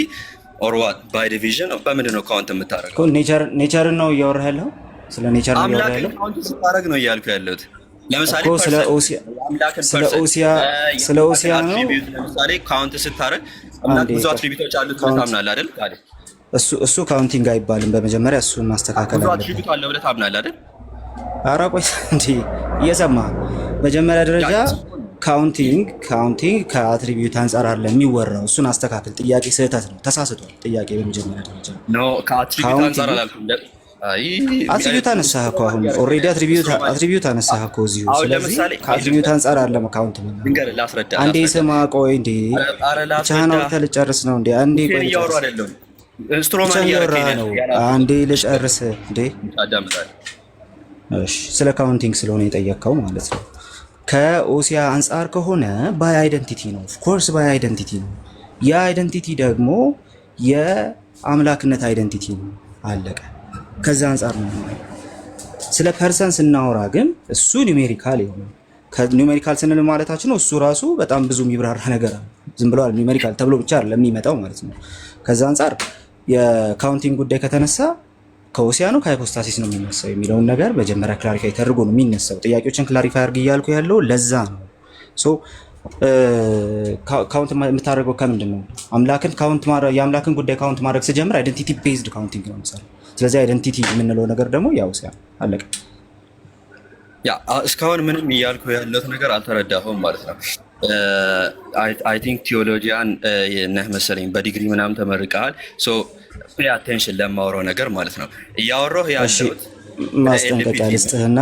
ኦር ዋት ባይ ዲቪዥን? በምንድን ነው ካውንት የምታረገው? ኔቸርን ነው እያወራህ ያለው? ስለ ኔቸር ነው እያወራህ ያለው? ካውንት ስታረግ ነው እያልኩ ያለሁት። ለምሳሌ ስለ ኦሲያ ነው። ለምሳሌ ካውንት ስታረግ አምላክ ብዙ አትሪቢዩቶች አሉት ታምናለህ አይደል? እሱ ካውንቲንግ አይባልም። በመጀመሪያ እሱን ማስተካከል ብዙ አለብህ። አትሪቢዩት አለ ብለህ ታምናለህ አይደል? ኧረ ቆይ እንዴ እየሰማ መጀመሪያ ደረጃ ካውንቲንግ ከአትሪቢዩት አንጻር አለ የሚወራው። እሱን አስተካክል። ጥያቄ ስህተት ነው፣ ተሳስቷል ጥያቄ። በመጀመሪያ ደረጃ ኖ ከአትሪቢዩት አንጻር አላልኩም። አትሪቢዩት አነሳህ እኮ አሁን ኦልሬዲ አትሪቢዩት አነሳህ እኮ እዚሁ። ስለዚህ ከአትሪቢዩት አንጻር አለ ካውንት ነው። አንዴ ስማ ቆይ እንዴ ብቻህን አውርተህ ልጨርስ ነው እንዴ? አንዴ ቆይ ብቻህን እያወራህ ነው። አንዴ ልጨርስ እንዴ? እሺ ስለ ካውንቲንግ ስለሆነ የጠየቅከው ማለት ነው። ከኦሲያ አንጻር ከሆነ ባይ አይደንቲቲ ነው። ኦፍ ኮርስ ባይ አይደንቲቲ ነው። ያ አይደንቲቲ ደግሞ የአምላክነት አይደንቲቲ ነው። አለቀ። ከዛ አንጻር ነው። ስለ ፐርሰን ስናወራ ግን እሱ ኒውሜሪካል ይሆናል። ከኒውሜሪካል ስንል ማለታችን ነው እሱ ራሱ በጣም ብዙ የሚብራራ ነገር አለ። ዝም ብሎ ኒውሜሪካል ተብሎ ብቻ አይደለም የሚመጣው ማለት ነው። ከዛ አንጻር የካውንቲንግ ጉዳይ ከተነሳ ከኦሲያ ነው ከሃይፖስታሲስ ነው የሚነሳው የሚለውን ነገር መጀመሪያ ክላሪፋይ ተደርጎ ነው የሚነሳው። ጥያቄዎችን ክላሪፋይ አድርግ እያልኩ ያለው ለዛ ነው። ሶ ካውንት የምታደርገው ከምንድን ነው? አምላክን ካውንት ማድረግ የአምላክን ጉዳይ ካውንት ማድረግ ስጀምር አይደንቲቲ ቤዝድ ካውንቲንግ ነው የምሰራው። ስለዚህ አይደንቲቲ የምንለው ነገር ደግሞ ያው ኦሲያ አለቀ። ያ እስካሁን ምንም እያልኩ ያለሁት ነገር አልተረዳኸውም ማለት ነው። አይ ቲንክ ቲዮሎጂያን ነህ መሰለኝ፣ በዲግሪ ምናምን ተመርቀሃል። ሶ ፔይ አቴንሽን ለማወራው ነገር ማለት ነው እያወራሁ ያለሁት። ማስጠንቀቂያ ልስጥህና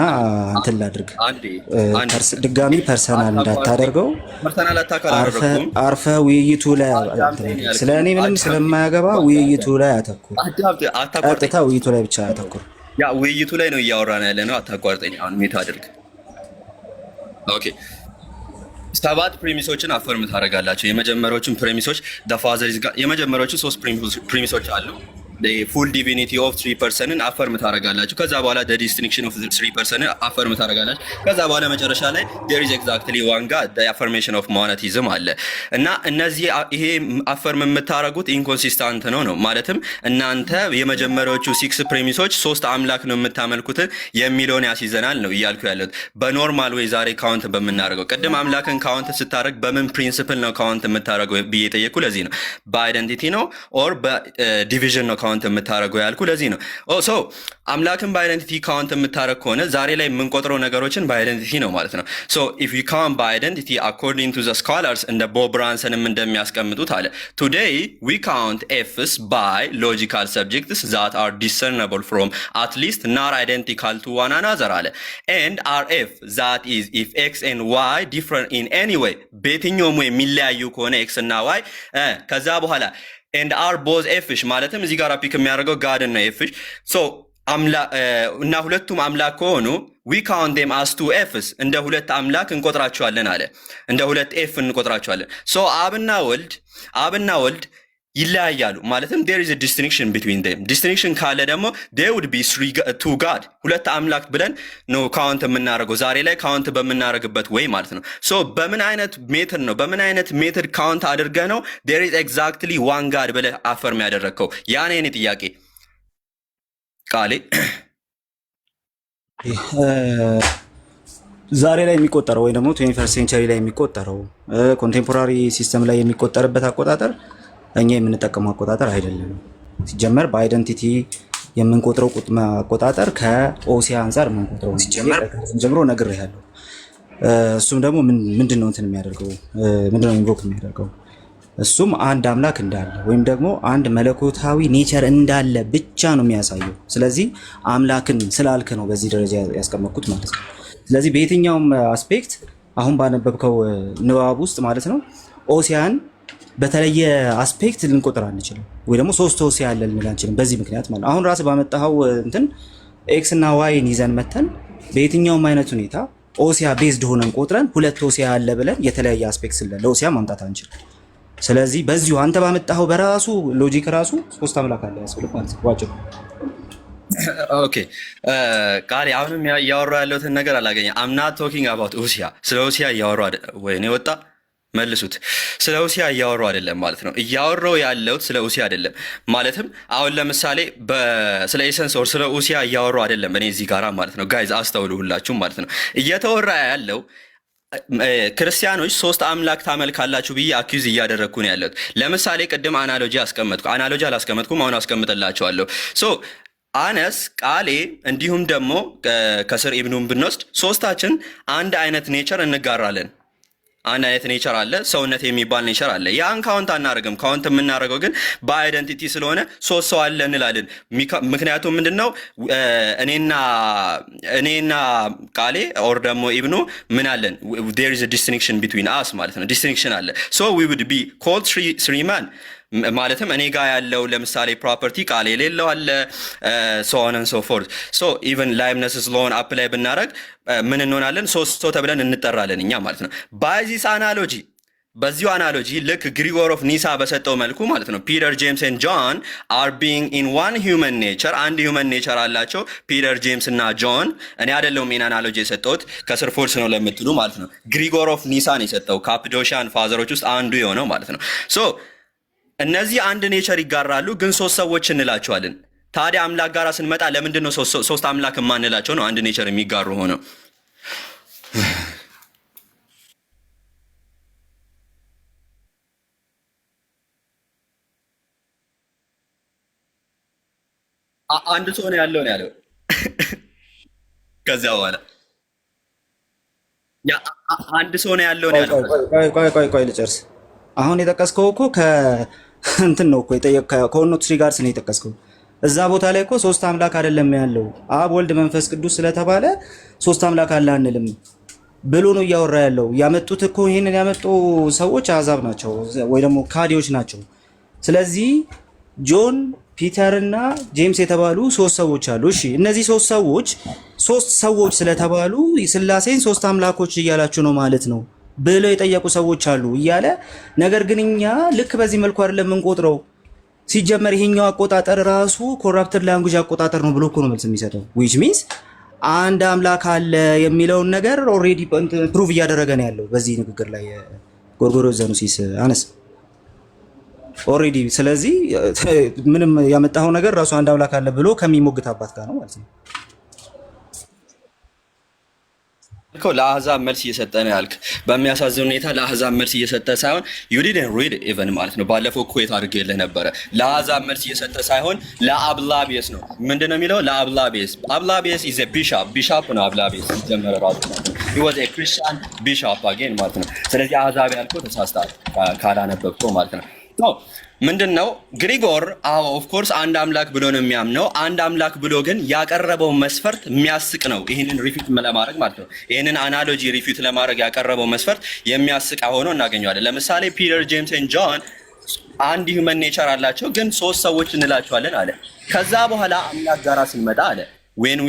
እንትን ላድርግ፣ ድጋሚ ፐርሰናል እንዳታደርገው። አርፈህ ውይይቱ ላይ ስለ እኔ ምንም ስለማያገባ ውይይቱ ላይ አተኩር። ቀጥታ ውይይቱ ላይ ብቻ አተኩር። ያ ውይይቱ ላይ ነው እያወራን ያለ ነው። አታቋርጠኝ። አሁን ሜት አድርግ። ኦኬ 7 ፕሪሚሶችን አፈርም ታደርጋላችሁ። የመጀመሪያዎቹን ፕሪሚሶች የመጀመሪያዎቹ 3 ፕሪሚሶች አሉ። ፉል ዲቪኒቲ ኦፍ 3 ፐርሰንን አፈርም ታደርጋላችሁ። ከዛ በኋላ ዲስቲንክሽን ኦፍ 3 ፐርሰንን አፈርም ታደርጋላችሁ። ከዛ በኋላ መጨረሻ ላይ ዴር ኢዝ ኤግዛክትሊ ዋን ጋድ አፈርሜሽን ኦፍ ሞኖቲዝም አለ እና እነዚህ ይሄ አፈርም የምታደርጉት ኢንኮንሲስታንት ነው ማለትም እናንተ የመጀመሪያዎቹ 6 ፕሪሚሶች 3 አምላክ ነው የምታመልኩትን የሚለውን ያስይዘናል ነው እያልኩ ያለሁት። በኖርማል ወይ ዛሬ ካውንት በምናደርገው ቅድም አምላክን ካውንት ስታደርግ በምን ፕሪንሲፕል ነው ካውንት የምታደርገው ብዬ ጠየቅኩ። ለዚህ ነው በአይደንቲቲ ነው ኦር በዲቪዥን ነው ካውንት የምታደርገው ያልኩ። ለዚህ ነው ሶ አምላክን በአይደንቲቲ ካውንት የምታደርግ ከሆነ ዛሬ ላይ የምንቆጥረው ነገሮችን በአይደንቲቲ ነው ማለት ነው። ሶ ኢፍ ዩ ካውንት በአይደንቲቲ አኮርዲንግ ቱ ዘ ስኮላርስ እንደ ቦብ ብራንሰንም እንደሚያስቀምጡት አለ ቱዴይ ዊ ካውንት ኤፍስ ባይ ሎጂካል ሰብጀክትስ ዛት አር ዲሰርነብል ፍሮም አት ሊስት ናት አይደንቲካል ቱ ዋን አናዘር አለ ኤንድ አር ኤፍ ዛት ኢዝ ኢፍ ኤክስ ኤንድ ዋይ ዲፍረንት ኢን ኤኒ ዌይ በየትኛውም ወይ የሚለያዩ ከሆነ ኤክስ እና ዋይ ከዛ በኋላ ኤንድ አር ቦዝ ኤፍሽ ማለትም እዚህ ጋር ፒክ የሚያደርገው ጋድን ነው ኤፍሽ እና ሁለቱም አምላክ ከሆኑ ዊ ካውንት ዴም አስ ቱ ኤፍስ እንደ ሁለት አምላክ እንቆጥራቸዋለን አለ። እንደ ሁለት ኤፍ እንቆጥራቸዋለን። ሶ አብና ወልድ ይለያያሉ ማለትም there is a distinction between them። ዲስቲንክሽን ካለ ደግሞ there would be two God ሁለት አምላክ ብለን ነው ካውንት የምናደርገው ዛሬ ላይ ካውንት በምናደርግበት ወይ ማለት ነው። ሶ በምን አይነት ሜተድ ካውንት አድርገህ ነው there is exactly one God ብለህ አፈርም ያደረግከው? ያ ነው የኔ ጥያቄ ቃሌ። ዛሬ ላይ የሚቆጠረው ወይ ደግሞ 21 ሴንቸሪ ላይ የሚቆጠረው ኮንቴምፖራሪ ሲስተም ላይ የሚቆጠርበት አቆጣጠር እኛ የምንጠቀመው አቆጣጠር አይደለም። ሲጀመር በአይደንቲቲ የምንቆጥረው አቆጣጠር ከኦሲያ አንፃር የምንቆጥረው ጀምሮ ነግሬሃለሁ። እሱም ደግሞ ምንድነው እንትን የሚያደርገው ምንድነው ኢንቮክ የሚያደርገው እሱም አንድ አምላክ እንዳለ ወይም ደግሞ አንድ መለኮታዊ ኔቸር እንዳለ ብቻ ነው የሚያሳየው። ስለዚህ አምላክን ስላልክ ነው በዚህ ደረጃ ያስቀመጥኩት ማለት ነው። ስለዚህ በየትኛውም አስፔክት አሁን ባነበብከው ንባብ ውስጥ ማለት ነው ኦሲያን በተለየ አስፔክት ልንቆጥር አንችልም፣ ወይ ደግሞ ሶስት ኦሲያ አለ ልንል አንችልም። በዚህ ምክንያት ማለት አሁን ራስ ባመጣው እንትን ኤክስ እና ዋይን ይዘን መተን በየትኛውም አይነት ሁኔታ ኦሲያ ቤዝድ ሆነን ቆጥረን ሁለት ኦሲያ አለ ብለን የተለያየ አስፔክት ስለ ኦሲያ ማምጣት አንችልም። ስለዚህ በዚሁ አንተ ባመጣው በራሱ ሎጂክ ራሱ ሶስት አምላክ አለ ያስብልህ ማለት ነው ዋጭ። ኦኬ ቃል አሁንም እያወራሁ ያለሁትን ነገር አላገኘም። አም ናት ቶኪንግ አባውት ኦሲያ። ስለ ኦሲያ እያወራሁ ወይ ነው ወጣ መልሱት። ስለ ኦሲያ እያወራሁ አይደለም ማለት ነው። እያወራሁ ያለሁት ስለ ኦሲያ አይደለም ማለትም አሁን ለምሳሌ ስለ ኤሰንስ ኦር ስለ ኦሲያ እያወራሁ አይደለም እኔ እዚህ ጋራ ማለት ነው። ጋይዝ አስተውሉ ሁላችሁም ማለት ነው። እየተወራ ያለው ክርስቲያኖች ሶስት አምላክ ታመልካላችሁ ብዬ አኪዝ እያደረግኩ ነው ያለሁት። ለምሳሌ ቅድም አናሎጂ አስቀመጥኩ። አናሎጂ አላስቀመጥኩም፣ አሁን አስቀምጥላችኋለሁ። ሶ አነስ ቃሌ እንዲሁም ደግሞ ከስር ኢብኑን ብንወስድ ሶስታችን አንድ አይነት ኔቸር እንጋራለን። አንድ አይነት ኔቸር አለ፣ ሰውነት የሚባል ኔቸር አለ። ያን ካውንት አናደርግም። ካውንት የምናደርገው ግን በአይደንቲቲ ስለሆነ ሶስት ሰው አለ እንላለን። ምክንያቱም ምንድነው እኔና ቃሌ ኦር ደግሞ ኢብኑ ምን አለን? there is a distinction between us ማለት ነው። ዲስቲንክሽን አለ። so we would be called three man ማለትም እኔ ጋር ያለው ለምሳሌ ፕሮፐርቲ ቃል የሌለው አለ so on and so forth. so even Leibniz's law አፕላይ ብናደርግ ምን እንሆናለን? ሶስት ሰው ተብለን እንጠራለን እኛ ማለት ነው። በዚሁ አናሎጂ ልክ ግሪጎር ኦፍ ኒሳ በሰጠው መልኩ ማለት ነው ፒተር ጄምስ ኤንድ ጆን አር ቢንግ ኢን ዋን ሂውመን ኔቸር፣ አንድ ሂውመን ኔቸር አላቸው ፒተር ጄምስ እና ጆን። እኔ አይደለሁም ይሄን አናሎጂ የሰጠሁት ከስር ፎርስ ነው ለምትሉ ማለት ነው ግሪጎር ኦፍ ኒሳ ነው የሰጠው ካፕዶሻን ፋዘሮች ውስጥ አንዱ የሆነው ማለት ነው። ሶ እነዚህ አንድ ኔቸር ይጋራሉ፣ ግን ሶስት ሰዎች እንላቸዋለን። ታዲያ አምላክ ጋር ስንመጣ ለምንድን ነው ሶስት አምላክ የማንላቸው ነው አንድ ኔቸር የሚጋሩ ሆነው? አንድ ሰው ነው ያለው ከዚያ በኋላ አንድ ሰው ነው ያለው። ቆይ ልጨርስ። አሁን የጠቀስከው እኮ እንትን ነው እኮ ከኦኖት ጋር ነው የጠቀስከው። እዛ ቦታ ላይ እኮ ሶስት አምላክ አይደለም ያለው አብ ወልድ መንፈስ ቅዱስ ስለተባለ ሶስት አምላክ አለ አንልም ብሎ ነው እያወራ ያለው። ያመጡት እኮ ይሄንን ያመጡ ሰዎች አሕዛብ ናቸው ወይ ደግሞ ካዲዎች ናቸው። ስለዚህ ጆን ፒተር እና ጄምስ የተባሉ ሶስት ሰዎች አሉ። እሺ እነዚህ ሶስት ሰዎች ስለተባሉ ስላሴን ሶስት አምላኮች እያላችሁ ነው ማለት ነው ብለው የጠየቁ ሰዎች አሉ እያለ ነገር ግን እኛ ልክ በዚህ መልኩ አይደለም የምንቆጥረው። ሲጀመር ይሄኛው አቆጣጠር ራሱ ኮራፕትድ ላንጉጅ አቆጣጠር ነው ብሎ እኮ ነው መልስ የሚሰጠው። which means አንድ አምላክ አለ የሚለውን ነገር ኦልሬዲ ፕሩቭ እያደረገ ነው ያለው በዚህ ንግግር ላይ ጎርጎርዮስ ዘኑሲስ አነስ ኦልሬዲ። ስለዚህ ምንም ያመጣው ነገር ራሱ አንድ አምላክ አለ ብሎ ከሚሞግት አባት ጋር ነው ማለት ነው። ለአሕዛብ መልስ እየሰጠ ነው ያልክ። በሚያሳዝን ሁኔታ ለአሕዛብ መልስ እየሰጠ ሳይሆን you didn't read even ማለት ነው። ባለፈው ኩዌት አድርጌልህ ነበረ። ለአሕዛብ መልስ እየሰጠ ሳይሆን ለአብላቢየስ ነው። ምንድነው የሚለው? አብላቢየስ is a bishop ነው። አብላቢየስ ጀመረ ራሱ he was a Christian bishop again ማለት ነው። ስለዚህ አሕዛብ ያልከው ተሳስተሃል ካላነበብከው ማለት ነው። ምንድነው ግሪጎር ኦፍ ኮርስ አንድ አምላክ ብሎ ነው የሚያምነው። አንድ አምላክ ብሎ ግን ያቀረበው መስፈርት የሚያስቅ ነው። ይህንን ሪፊት ለማድረግ ማለት ነው ይህንን አናሎጂ ሪፊት ለማድረግ ያቀረበው መስፈርት የሚያስቅ ሆኖ እናገኘዋለን። ለምሳሌ ፒተር ጄምስ ኤንድ ጆን አንድ ሂውመን ኔቸር አላቸው፣ ግን ሶስት ሰዎች እንላቸዋለን አለ። ከዛ በኋላ አምላክ ጋራ ስንመጣ አለ when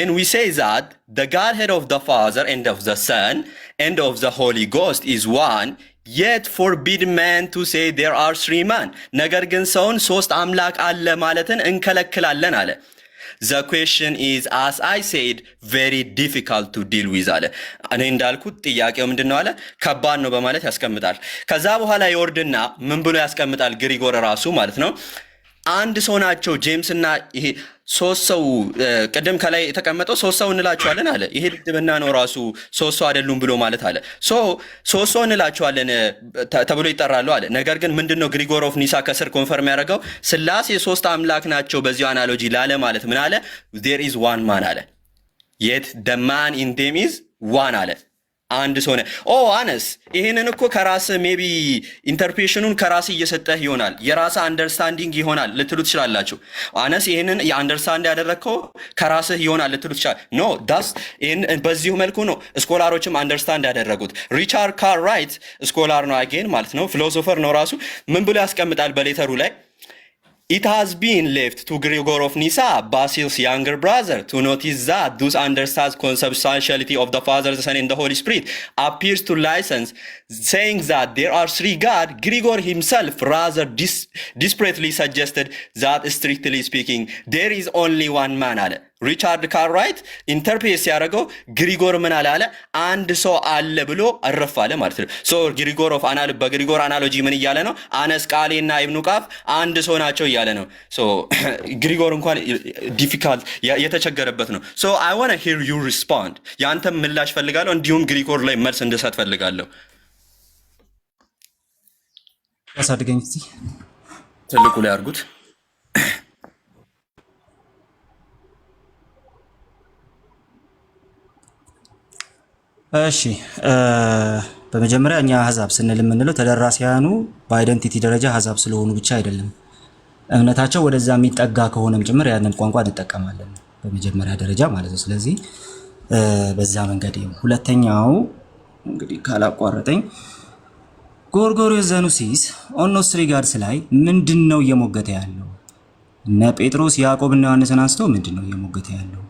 we say that the Godhead of the Father and of the Son and of the Holy Ghost is one, yet forbid man to say there are three men. ነገር ግን ሰውን ሶስት አምላክ አለ ማለትን እንከለክላለን አለ። The question is, as I said, very difficult to deal with አለ። እኔ እንዳልኩት ጥያቄው ምንድነው አለ ከባድ ነው በማለት ያስቀምጣል። ከዛ በኋላ ይወርድና ምን ብሎ ያስቀምጣል ግሪጎር ራሱ ማለት ነው አንድ ሰው ናቸው ጄምስ እና ይሄ ሶስት ሰው ቅድም ከላይ የተቀመጠው ሶስት ሰው እንላቸዋለን አለ። ይሄ ድድብና ነው ራሱ ሶስት ሰው አይደሉም ብሎ ማለት አለ። ሶስት ሰው እንላቸዋለን ተብሎ ይጠራሉ አለ። ነገር ግን ምንድነው ግሪጎር ኦፍ ኒሳ ከስር ኮንፈርም ያደረገው ስላሴ ሶስት አምላክ ናቸው በዚሁ አናሎጂ ላለ ማለት ምን አለ? there is one man አለ። yet the man in them is one አለ። አንድ ሰው ነው። አነስ ይሄንን እኮ ከራስ ሜቢ ኢንተርፕሬሽኑን ከራስ እየሰጠህ ይሆናል፣ የራስ አንደርስታንዲንግ ይሆናል ልትሉ ትችላላችሁ። አነስ ይሄንን የአንደርስታንድ ያደረግከው ከራስህ ይሆናል ልትሉ ትችላል። ኖ ዳስ በዚሁ መልኩ ነው ስኮላሮችም አንደርስታንድ ያደረጉት። ሪቻርድ ካርትራይት ስኮላር ነው አጌን ማለት ነው፣ ፊሎሶፈር ነው ራሱ። ምን ብሎ ያስቀምጣል በሌተሩ ላይ? It has been left to Gregor of Nyssa, Basil's younger brother, to notice that those understands consubstantiality of the Father, the Son, and the Holy Spirit appears to license, saying that there are three gods. Gregor himself rather desperately suggested that, strictly speaking, there is only one man. ሪቻርድ ካርትራይት ኢንተርፕሬት ሲያደርገው ግሪጎር ምን አለ? አንድ ሰው አለ ብሎ አረፍ አለ ማለት ነው። ግሪጎር ኦፍ በግሪጎር አናሎጂ ምን እያለ ነው? አነስ ቃሌና ኢብኑ ቃፍ አንድ ሰው ናቸው እያለ ነው። ግሪጎር እንኳን ዲፊካልት የተቸገረበት ነው። አይ ዋና ሂር ዩ ሪስፖንድ። የአንተም ምላሽ ፈልጋለሁ፣ እንዲሁም ግሪጎር ላይ መልስ እንድሰጥ ፈልጋለሁ። ያሳድገኝ እስቲ ትልቁ ላይ አድርጉት። እሺ በመጀመሪያ እኛ አህዛብ ስንል የምንለው ተደራሲያኑ በአይደንቲቲ ደረጃ አህዛብ ስለሆኑ ብቻ አይደለም፣ እምነታቸው ወደዛ የሚጠጋ ከሆነም ጭምር ያንን ቋንቋ እንጠቀማለን በመጀመሪያ ደረጃ ማለት ነው። ስለዚህ በዛ መንገድ ነው። ሁለተኛው እንግዲህ ካላቋረጠኝ ጎርጎርዮስ ዘኑሲስ ኦን ኖስ ሪጋርድስ ላይ ምንድነው እየሞገተ ያለው? እነ ጴጥሮስ ያዕቆብና ዮሐንስን አንስቶ ምንድነው እየሞገተ ያለው?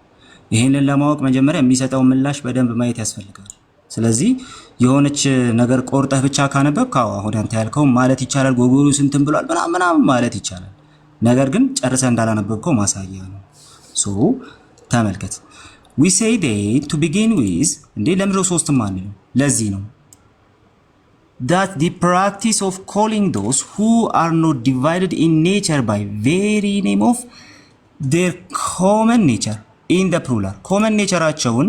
ይሄንን ለማወቅ መጀመሪያ የሚሰጠው ምላሽ በደንብ ማየት ያስፈልጋል። ስለዚህ የሆነች ነገር ቆርጠህ ብቻ ካነበብክ አሁን አንተ ያልከው ማለት ይቻላል ጎርጎርዮስ እንትን ብሏል ምናምን ማለት ይቻላል። ነገር ግን ጨርሰህ እንዳላነበብከው ማሳያ ነው። ተመልከት። we say that to begin with እንዴ ለምድሮ ሶስት ማን ነው? ለዚህ ነው that the practice of calling those who are not divided in nature by very name of their common nature in the plural common natureአቸውን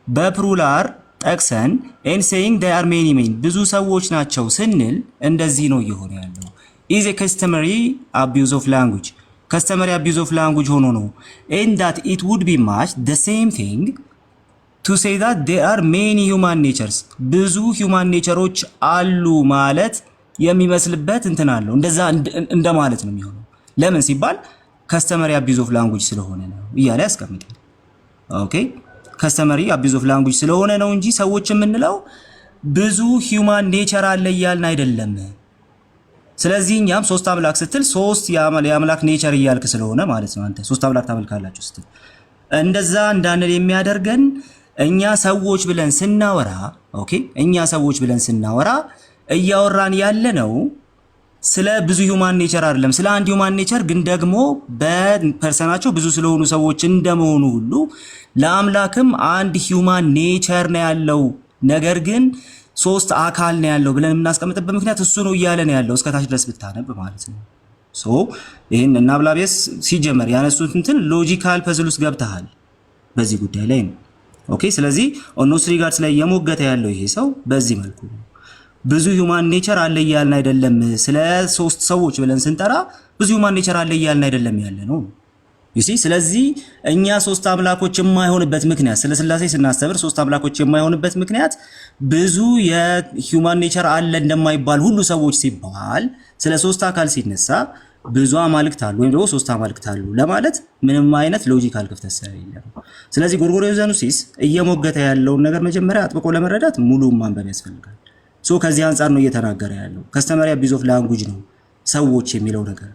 በፕሉራል ጠቅሰን and saying they are many men ብዙ ሰዎች ናቸው ስንል እንደዚህ ነው እየሆነ ያለው is a customary abuse of language customary abuse of language ሆኖ ነው and that it would be much the same thing to say that there are many human natures ብዙ human natureዎች አሉ ማለት የሚመስልበት እንትን አለው እንደዛ እንደማለት ነው የሚሆነው። ለምን ሲባል customary abuse of language ስለሆነ ነው እያለ ያስቀምጣል። ኦኬ customary abuse of language ስለሆነ ነው እንጂ ሰዎች የምንለው ብዙ human nature አለ እያልን አይደለም። ስለዚህ እኛም ሶስት አምላክ ስትል ሶስት የአምላክ ኔቸር እያልክ ስለሆነ ማለት ነው። አንተ ሶስት አምላክ ታመልካላችሁ ስትል እንደዛ እንዳንል የሚያደርገን እኛ ሰዎች ብለን ስናወራ ኦኬ እኛ ሰዎች ብለን ስናወራ እያወራን ያለ ነው ስለ ብዙ ሂውማን ኔቸር አይደለም፣ ስለ አንድ ሂውማን ኔቸር ግን ደግሞ በፐርሰናቸው ብዙ ስለሆኑ ሰዎች እንደመሆኑ ሁሉ ለአምላክም አንድ ሂውማን ኔቸር ነው ያለው፣ ነገር ግን ሶስት አካል ነው ያለው ብለን የምናስቀምጥበት ምክንያት እሱ ነው እያለ ነው ያለው እስከታች ድረስ ብታነብ ማለት ነው። ይሄን እና ብላቤስ ሲጀመር ያነሱት እንትን ሎጂካል ፐዝል ውስጥ ገብተሃል በዚህ ጉዳይ ላይ ነው። ኦኬ ስለዚህ ኦን ኖስ ሪጋርድስ ላይ የሞገተ ያለው ይሄ ሰው በዚህ መልኩ ብዙ ሂውማን ኔቸር አለ እያልን አይደለም፣ ስለ ሶስት ሰዎች ብለን ስንጠራ ብዙ ሂውማን ኔቸር አለ እያልን አይደለም ያለ ነው ዩሲ። ስለዚህ እኛ ሶስት አምላኮች የማይሆንበት ምክንያት ስለ ስላሴ ስናስተምር ሶስት አምላኮች የማይሆንበት ምክንያት ብዙ የሂውማን ኔቸር አለ እንደማይባል ሁሉ ሰዎች ሲባል ስለ ሶስት አካል ሲነሳ ብዙ አማልክት አሉ ወይም ደግሞ ሶስት አማልክት አሉ ለማለት ምንም አይነት ሎጂካል ክፍተት ስለሌለ ነው። ስለዚህ ጎርጎርዮስ ዘኑሲስ እየሞገተ ያለውን ነገር መጀመሪያ አጥብቆ ለመረዳት ሙሉ ማንበብ ያስፈልጋል። ከዚህ አንፃር ነው እየተናገረ ያለው ከስተመሪ አቢዝ ኦፍ ላንጉዌጅ ነው ሰዎች የሚለው ነገር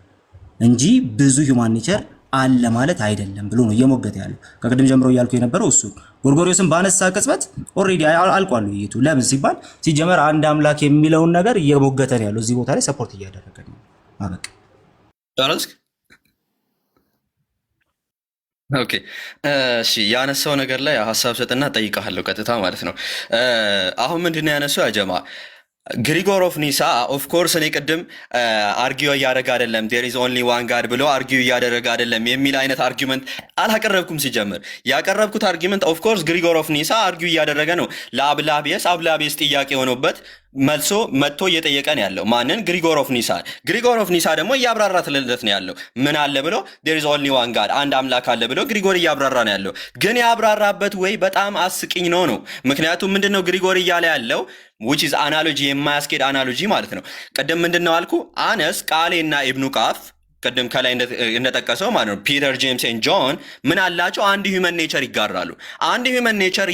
እንጂ ብዙ ሂውማን ኔቸር አለ ማለት አይደለም ብሎ ነው እየሞገተ ያለው። ከቅድም ጀምሮ እያልኩ የነበረው እሱ ጎርጎርዮስን ባነሳ ቅጽበት ኦሬዲ አልቋል ውይይቱ። ለምን ሲባል ሲጀመር አንድ አምላክ የሚለውን ነገር እየሞገተ ነው ያለው እዚህ ቦታ ላይ ሰፖርት እያደረገ ነው። አበቃ ጨረስክ? ኦኬ እሺ፣ ያነሳው ነገር ላይ ሀሳብ ሰጥና ጠይቃለሁ ቀጥታ ማለት ነው። አሁን ምንድነው ያነሳው ያጀማ ግሪጎር ኦፍ ኒሳ ኦፍኮርስ እኔ ቅድም አርጊው እያደረገ አይደለም ዴር ኢዝ ኦንሊ ዋን ጋድ ብሎ አርጊው እያደረገ አይደለም የሚል አይነት አርጊመንት አላቀረብኩም። ሲጀምር ያቀረብኩት አርጊመንት ኦፍኮርስ ግሪጎር ኦፍ ኒሳ አርጊው እያደረገ ነው ለአብላቢየስ ጥያቄ ሆኖበት መልሶ መጥቶ እየጠየቀ ነው ያለው። ማንን? ግሪጎር ኦፍ ኒሳ። ግሪጎር ኦፍ ኒሳ ደግሞ እያብራራለት ነው ያለው። ምን አለ ብሎ ዴር ኢዝ ኦንሊ ዋን ጋድ አንድ አምላክ አለ ብሎ ግሪጎር እያብራራ ነው ያለው። ግን ያብራራበት ወይ በጣም አስቂኝ ነው። ምክንያቱም ምንድነው ግሪጎር እያለ ያለው which is አናሎጂ የማያስኬድ አናሎጂ ማለት ነው። ቅድም ምንድነው አልኩ? አነስ ቃሌና ኢብኑ ቃፍ ቅድም ከላይ እንደጠቀሰው ማለት ነው ፒተር ጄምስ ኤንድ ጆን ምን አላቸው? አንድ ሂውመን ኔቸር ይጋራሉ። አንድ ሂውመን ኔቸር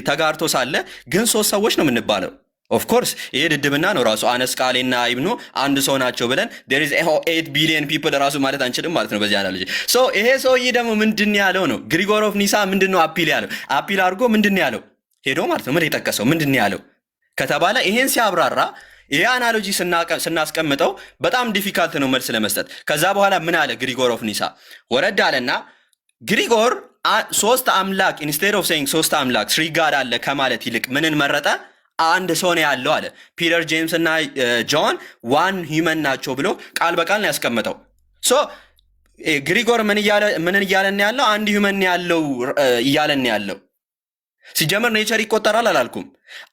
ተጋርቶ ሳለ ግን ሶስት ሰዎች ነው የምንባለው። ኦፍ ኮርስ ይሄ ድድብና ነው ራሱ። አነስ ቃሌና ኢብኑ አንድ ሰው ናቸው ብለን there is 8 ቢሊዮን ፒፕል ራሱ ማለት አንችልም ማለት ነው በዚህ አናሎጂ። ሶ ይሄ ሰውዬ ደግሞ ምንድን ያለው ነው? ግሪጎር ኦፍ ኒሳ ምንድነው አፒል ያለው? አፒል አድርጎ ምንድን ያለው ሄዶ ማለት ነው ምን የጠቀሰው ምንድን ያለው ከተባለ ይሄን ሲያብራራ ይሄ አናሎጂ ስናስቀምጠው በጣም ዲፊካልት ነው መልስ ለመስጠት። ከዛ በኋላ ምን አለ ግሪጎር ኦፍ ኒሳ? ወረድ አለና ግሪጎር ሶስት አምላክ ኢንስቴድ ኦፍ ሴይንግ ሶስት አምላክ ስሪ ጋድ አለ ከማለት ይልቅ ምንን መረጠ? አንድ ሰው ነው ያለው አለ። ፒተር ጄምስ እና ጆን ዋን ሂውመን ናቸው ብሎ ቃል በቃል ነው ያስቀመጠው። ሶ ግሪጎር ምን እያለን ያለው? አንድ ሂውመን ያለው እያለን ያለው። ሲጀመር ኔቸር ይቆጠራል አላልኩም?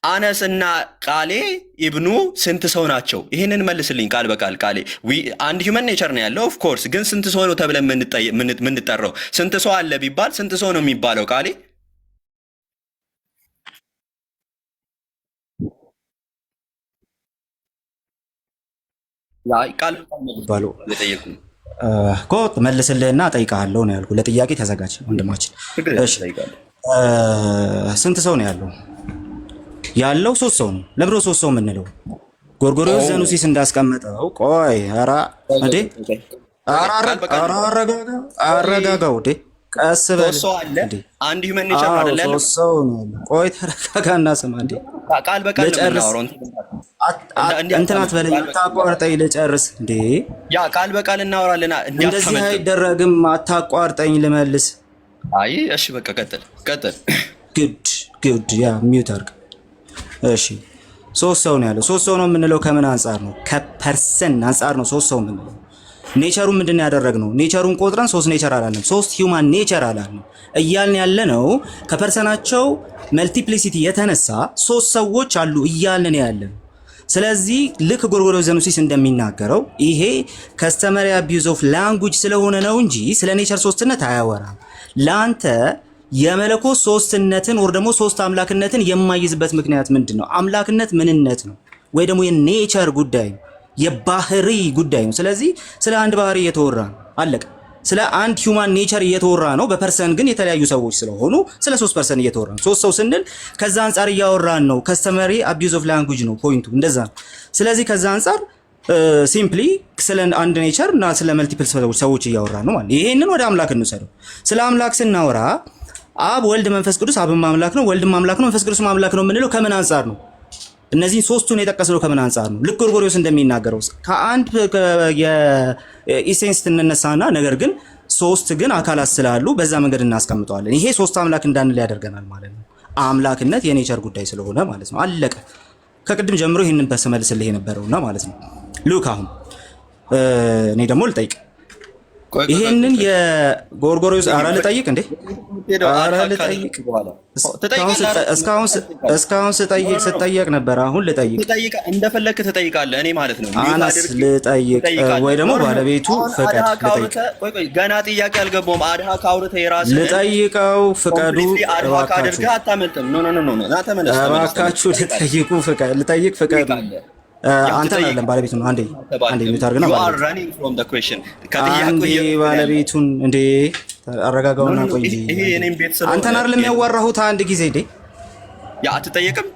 አነስ እና ቃሌ ኢብኑ ስንት ሰው ናቸው? ይህንን መልስልኝ ቃል በቃል ቃሌ አንድ ሂውመን ኔቸር ነው ያለው። ኦፍ ኮርስ ግን ስንት ሰው ነው ተብለን የምንጠራው? ስንት ሰው አለ ቢባል ስንት ሰው ነው የሚባለው? ቃሌ ቃል ባለው እኮ መልስልህና እጠይቅሃለሁ ነው ያልኩህ። ለጥያቄ ተዘጋጅ ወንድማችን። እሺ ስንት ሰው ነው ያለው? ያለው ሶስት ሰው ነው። ለብሮ ሶስት ሰው የምንለው ጎርጎርዮስ ዘኑሲስ እንዳስቀመጠው ቆይ ኧረ እንዴ አረጋጋው እንዴ ቀስ በል እንዴ አንድ ሂውመን ኔቸር አይደለ? ሶስት ሰው ነው። ቆይ ተረጋጋና ስማ እንዴ ቃል በቃል ነው እንትን አትበለኝ፣ አታቋርጠኝ ልጨርስ እንዴ። ያ ቃል በቃል እናወራለን። እንደዚህ አይደረግም። አታቋርጠኝ ልመልስ። አይ እሺ በቃ ቀጥል። ጉድ ያ ሚውት አድርግ። እሺ ሶስት ሰው ነው ያለው። ሶስት ሰው ነው የምንለው ከምን አንጻር ነው? ከፐርሰን አንጻር ነው ሶስት ሰው የምንለው። ኔቸሩን ምንድነው ያደረግነው? ኔቸሩን ቆጥረን ሶስት ኔቸር አላለም፣ ሶስት ሂውማን ኔቸር አላለም። እያልን ያለ ነው ከፐርሰናቸው መልቲፕሊሲቲ የተነሳ ሶስት ሰዎች አሉ እያልን ያለን። ስለዚህ ልክ ጎርጎርዮስ ዘኑሲስ እንደሚናገረው ይሄ ከስተመሪ አቢዩዝ ኦፍ ላንጉጅ ስለሆነ ነው እንጂ ስለ ኔቸር ሶስትነት አያወራም። ለአንተ የመለኮት ሶስትነትን ወር ደግሞ ሶስት አምላክነትን የማይዝበት ምክንያት ምንድን ነው? አምላክነት ምንነት ነው ወይ ደግሞ የኔቸር ጉዳይ ነው፣ የባህሪ ጉዳይ ነው። ስለዚህ ስለ አንድ ባህሪ እየተወራ ነው፣ አለቀ። ስለ አንድ ሂውማን ኔቸር እየተወራ ነው። በፐርሰን ግን የተለያዩ ሰዎች ስለሆኑ ስለ ሶስት ፐርሰን እየተወራ ነው። ሶስት ሰው ስንል ከዛ አንጻር እያወራን ነው። ከስተመሪ አቢዩዝ ኦፍ ላንጉጅ ነው ፖይንቱ፣ እንደዛ ነው። ስለዚህ ከዛ አንጻር ሲምፕሊ ስለ አንድ ኔቸር እና ስለ መልቲፕል ሰዎች እያወራን ነው ማለት። ይሄንን ወደ አምላክ እንውሰደው። ስለ አምላክ ስናወራ አብ ወልድ መንፈስ ቅዱስ አብም አምላክ ነው፣ ወልድም አምላክ ነው፣ መንፈስ ቅዱስም አምላክ ነው የምንለው ከምን አንጻር ነው? እነዚህን ሶስቱን የጠቀስነው ከምን አንጻር ነው? ልክ ጎርጎርዮስ እንደሚናገረው ከአንድ የኢሴንስ እንነሳና ነገር ግን ሶስት ግን አካላት ስላሉ በዛ መንገድ እናስቀምጠዋለን። ይሄ ሶስት አምላክ እንዳንል ያደርገናል ማለት ነው። አምላክነት የኔቸር ጉዳይ ስለሆነ ማለት ነው። አለቀ። ከቅድም ጀምሮ ይህንን በስመልስልህ የነበረውና ማለት ነው። ሉክ አሁን እኔ ደግሞ ልጠይቅ ይሄንን የጎርጎርዮስ አራ ልጠይቅ እንዴ? አራ ልጠይቅ እስካሁን ስጠይቅ ነበር። አሁን ልጠይቅ እንደፈለክ ትጠይቃለህ። እኔ ማለት ነው አናስ ልጠይቅ ወይ ደግሞ ባለቤቱ ፈቀድ ልጠይቅ። ገና ጥያቄ አልገባውም። አድሃ ካውርተህ የራስህ ልጠይቀው ፍቀዱ። አድርገህ አታመልጥም። ኖ ና ተመለስ። እባካችሁ ልጠይቁ ፍቀድ ልጠይቅ ፍቀዱ። አንተ አይደለም ባለቤቱን ነው። አንዴ የምታርግና አንዴ ባለቤቱን እንዴ አረጋጋውና ቆይ። አንተን አይደለም ያዋራሁት አንድ ጊዜ እንዴ ያ አትጠየቅም።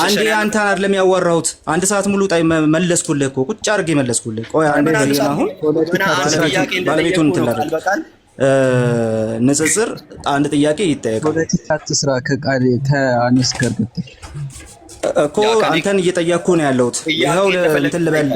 አንዴ አንተን አይደለም ያዋራሁት አንድ ሰዓት ሙሉ መለስኩልህ እኮ ቁጭ አድርጌ መለስኩልህ። ቆይ አንዴ ዘግና አሁን ባለቤቱን እንትን ላድርግ። ንጽጽር አንድ ጥያቄ ይጠየቃል። ፖለቲካ አትስራ ከአነስ ጋር ገጥተህ እኮ አንተን እየጠየቅኩ ነው ያለሁት። ይኸው እንትን ልበል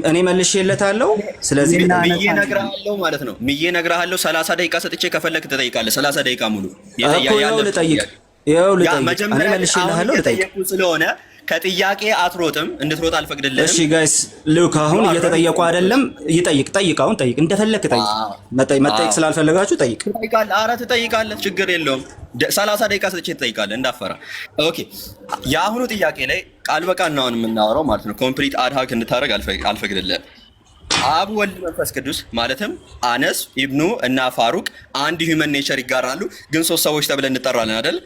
እኔ መልሼለታለሁ። ስለዚህ ምዬ እነግርሃለሁ ማለት ነው። ምዬ እነግርሃለሁ 30 ደቂቃ ሰጥቼ ከፈለክ ትጠይቃለህ። 30 ደቂቃ ሙሉ ይኸው ልጠይቅ እኔ መልሼልሃለሁ። ልጠይቅ ስለሆነ ከጥያቄ አትሮጥም፣ እንድትሮጥ አልፈቅድልህም። እሺ ጋይስ ሉክ አሁን እየተጠየቁ አይደለም። ጠይቅ፣ አሁን ጠይቅ፣ እንደፈለክ ጠይቅ። መጠየቅ ስላልፈለጋችሁ ጠይቅ። ትጠይቃለህ። ኧረ ትጠይቃለህ፣ ችግር የለውም። 30 ደቂቃ ሰጥቼ ትጠይቃለህ፣ እንዳፈራ። ኦኬ የአሁኑ ጥያቄ ላይ ቃል በቃል ነው የምናወራው ማለት ነው። ኮምፕሊት አድሃክ እንድታደርግ አልፈቅድልህም። አብ ወልድ መንፈስ ቅዱስ ማለትም አነስ ኢብኑ እና ፋሩቅ አንድ ሂውመን ኔቸር ይጋራሉ፣ ግን 3 ሰዎች ተብለን እንጠራለን አይደል?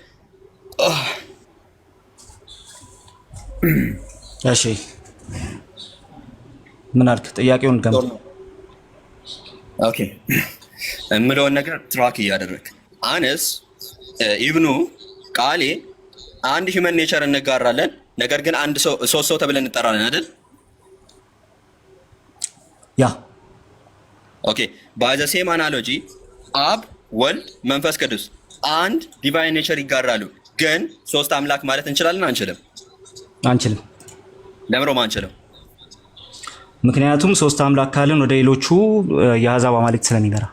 እሺ ምን አልክ? ጥያቄውን ገምት። ኦኬ የምለውን ነገር ትራክ እያደረግ አነስ ኢብኑ ቃሌ አንድ ሂውመን ኔቸር እንጋራለን፣ ነገር ግን 3 ሰው ተብለን እንጠራለን አይደል? ያ ኦኬ ባይ ዘ ሴም አናሎጂ አብ ወልድ መንፈስ ቅዱስ አንድ ዲቫይን ኔቸር ይጋራሉ፣ ግን 3 አምላክ ማለት እንችላለን አንችልም? አንችልም። ለምሮ አንችልም? ምክንያቱም 3 አምላክ ካልን ወደ ሌሎቹ የአሕዛብ አማልክት ስለሚመራ።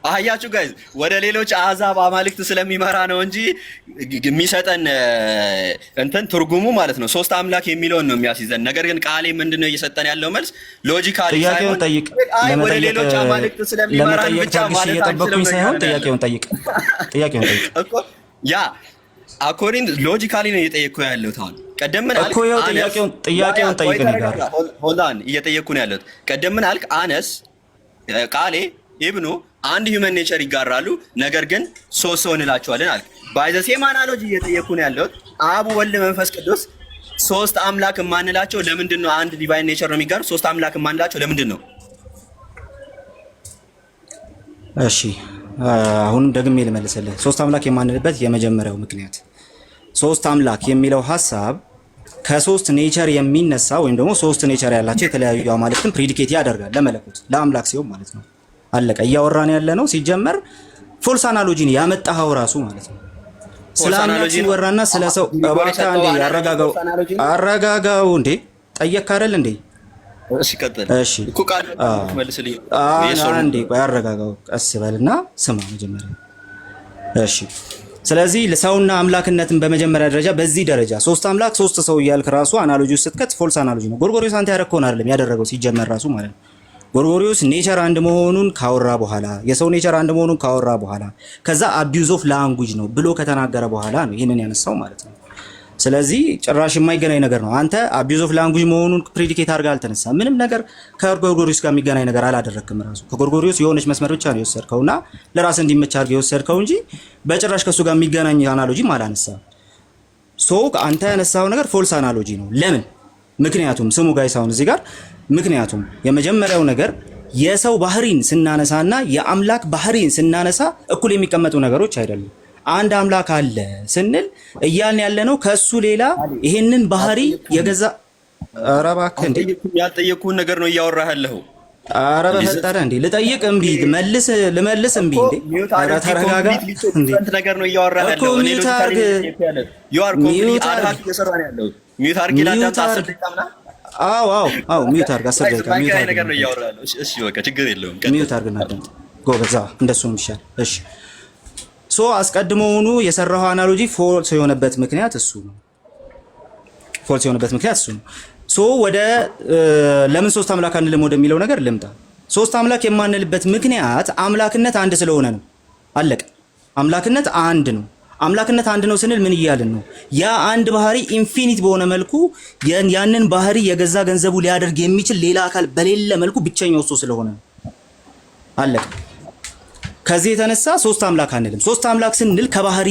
አያችሁ ጋይዝ፣ ወደ ሌሎች አሕዛብ አማልክት ስለሚመራ ነው እንጂ የሚሰጠን እንትን ትርጉሙ ማለት ነው 3 አምላክ የሚለውን ነው የሚያስይዘን። ነገር ግን ቃሌ ምንድነው እየሰጠን ያለው መልስ ሎጂካሊ ጥያቄውን ጠይቅ። ወደ ሌሎች አማልክት ስለሚመራ ብቻ ማለት እየጠበቁኝ ሳይሆን ጥያቄውን ጠይቅ እኮ ያ አኮርዲንግ ሎጂካሊ ነው እየጠየቅኩ ያለሁት። አሁን ቀደም ምን አልክ? ጥያቄውን ጠይቅ ነገር ሆላን እየጠየቅኩ ነው ያለሁት። ቀደም ምን አልክ? አነስ ቃሌ ኢብኑ አንድ ሂውመን ኔቸር ይጋራሉ፣ ነገር ግን 3 ሰው እንላቸዋለን አልክ። ባይ ዘ ሴም አናሎጂ እየጠየቅኩ ነው ያለሁት። አብ ወልድ መንፈስ ቅዱስ 3 አምላክ የማንላቸው ለምንድን ነው? አንድ ዲቫይን ኔቸር ነው የሚጋሩ፣ 3 አምላክ የማንላቸው ለምንድን ነው? እሺ አሁንም ደግሜ ልመልስልህ። 3 አምላክ የማንልበት የመጀመሪያው ምክንያት 3 አምላክ የሚለው ሐሳብ ከ3 ኔቸር የሚነሳ ወይም ደግሞ 3 ኔቸር ያላቸው የተለያዩ አማልክትን ፕሪዲኬት ያደርጋል ለመለኮት ለአምላክ ሲሆን ማለት ነው። አለቀ። እያወራን ያለ ነው ሲጀመር ፎልስ አናሎጂን ያመጣኸው ራሱ ማለት ነው። ስለ አምላክ ሲወራና ስለ ሰው እባክህ አንዴ አረጋጋው እንዴ ጠየቅ አይደል እንዴ? እሺ ቀጥል። እሺ እኮ ቃል መልስልኝ። አንዴ ቆይ አረጋጋው፣ ቀስ በልና ስማ መጀመሪያ። እሺ ስለዚህ ለሰውና አምላክነትን በመጀመሪያ ደረጃ በዚህ ደረጃ 3 አምላክ 3 ሰው እያልክ ራሱ አናሎጂ ስትከት ፎልስ አናሎጂ ነው። ጎርጎሪዮስ አንተ ያደረከውን አይደለም ያደረገው ሲጀመር ራሱ ማለት ነው። ጎርጎሪዮስ ኔቸር አንድ መሆኑን ካወራ በኋላ የሰው ኔቸር አንድ መሆኑን ካወራ በኋላ ከዛ አቢዩዝ ኦፍ ላንጉጅ ነው ብሎ ከተናገረ በኋላ ነው ይሄንን ያነሳው ማለት ነው። ስለዚህ ጭራሽ የማይገናኝ ነገር ነው። አንተ አቢዩዝ ኦፍ ላንጉጅ መሆኑን ፕሪዲኬት አድርጋ አልተነሳ። ምንም ነገር ከጎርጎሪዮስ ጋር የሚገናኝ ነገር አላደረክም። ራሱ ከጎርጎሪዮስ የሆነች መስመር ብቻ ነው የወሰድከውና ለራስ እንዲመች አድርገህ የወሰድከው እንጂ በጭራሽ ከሱ ጋር የሚገናኝ አናሎጂም አላነሳም። ሶ አንተ ያነሳው ነገር ፎልስ አናሎጂ ነው። ለምን? ምክንያቱም ስሙ ጋይስ አሁን እዚህ ጋር ምክንያቱም የመጀመሪያው ነገር የሰው ባህሪን ስናነሳና የአምላክ ባህሪን ስናነሳ እኩል የሚቀመጡ ነገሮች አይደሉም። አንድ አምላክ አለ ስንል እያልን ያለነው ከሱ ሌላ ይሄንን ባህሪ የገዛ ኧረ እባክህ እንዴ ያልጠየቅኩህን ነገር ነው እያወራህ ያለኸው። ኧረ በፈጠረ እንዴ ልጠይቅ እምቢ ልመልስ እምቢ እንዴ ኧረ ተረጋጋ እንዴ ነገር ነው እያወራህ ያለኸው። እኔ ሎጂካሊ ዩአር ኮምፕሊት አድሃክ እየሰራ ነው ያለው። ሚውት አድርግ ይላል። 10 ደቂቃ ምናምን አዎ ሚውት አድርግ 10 ደቂቃ ሚውት አድርግ ነገር ነው እያወራህ ያለው። እሺ በቃ ችግር የለውም። ሚውት አድርግ እና ጎበዛ እንደሱ ነው የሚሻል። እሺ ሶ አስቀድሞውኑ የሰራው አናሎጂ ፎልስ የሆነበት ምክንያት እሱ ነው። ሶ ወደ ለምን 3 አምላክ አንልም ወደሚለው ነገር ልምጣ። 3 አምላክ የማንልበት ምክንያት አምላክነት አንድ ስለሆነ ነው። አለቀ። አምላክነት አንድ ነው። አምላክነት አንድ ነው ስንል ምን እያልን ነው? ያ አንድ ባህሪ ኢንፊኒት በሆነ መልኩ ያንን ባህሪ የገዛ ገንዘቡ ሊያደርግ የሚችል ሌላ አካል በሌለ መልኩ ብቸኛው እሱ ስለሆነ ነው። አለቀ። ከዚህ የተነሳ 3 አምላክ አንልም። 3 አምላክ ስንል ከባህሪ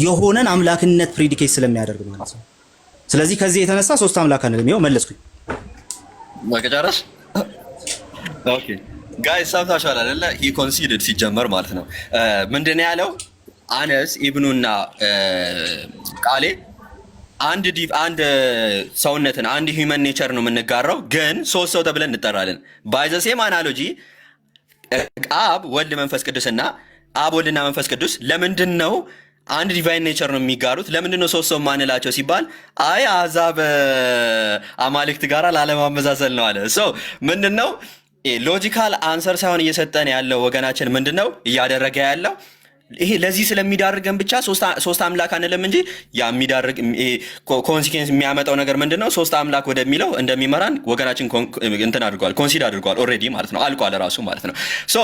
የሆነን አምላክነት ፕሪዲኬት ስለሚያደርግ ማለት ነው። ስለዚህ ከዚህ የተነሳ 3 አምላክ አንልም። ይኸው መለስኩኝ። ማቀጫራሽ ኦኬ ጋይስ ሰምታችኋል አይደለ? ሂ ኮንሲደርድ ሲጀመር ማለት ነው ምንድነው ያለው? አነስ ኢብኑና ቃሌ አንድ ሰውነትን አንድ ሂውመን ኔቸር ነው የምንጋራው፣ ግን 3 ሰው ተብለን እንጠራለን። ባይ ዘ ሴም አናሎጂ አብ ወልድ መንፈስ ቅዱስና አብ ወልድና መንፈስ ቅዱስ ለምንድን ነው አንድ ዲቫይን ኔቸር ነው የሚጋሩት? ለምንድን ነው 3 ሰው ማንላቸው ሲባል አይ አሕዛብ አማልክት ጋር ላለማመዛዘል ነው አለ። ሶ ምንድነው ሎጂካል አንሰር ሳይሆን እየሰጠን ያለው ወገናችን ምንድነው እያደረገ ያለው? ይሄ ለዚህ ስለሚዳርገን ብቻ ሶስት አምላክ አንልም እንጂ ያ የሚዳርግ ኮንሲኩዌንስ የሚያመጣው ነገር ምንድነው? ሶስት አምላክ ወደሚለው እንደሚመራን ወገናችን እንትን አድርጓል፣ ኮንሲደር አድርጓል ኦልሬዲ ማለት ነው። አልቋል ራሱ ማለት ነው። ሶ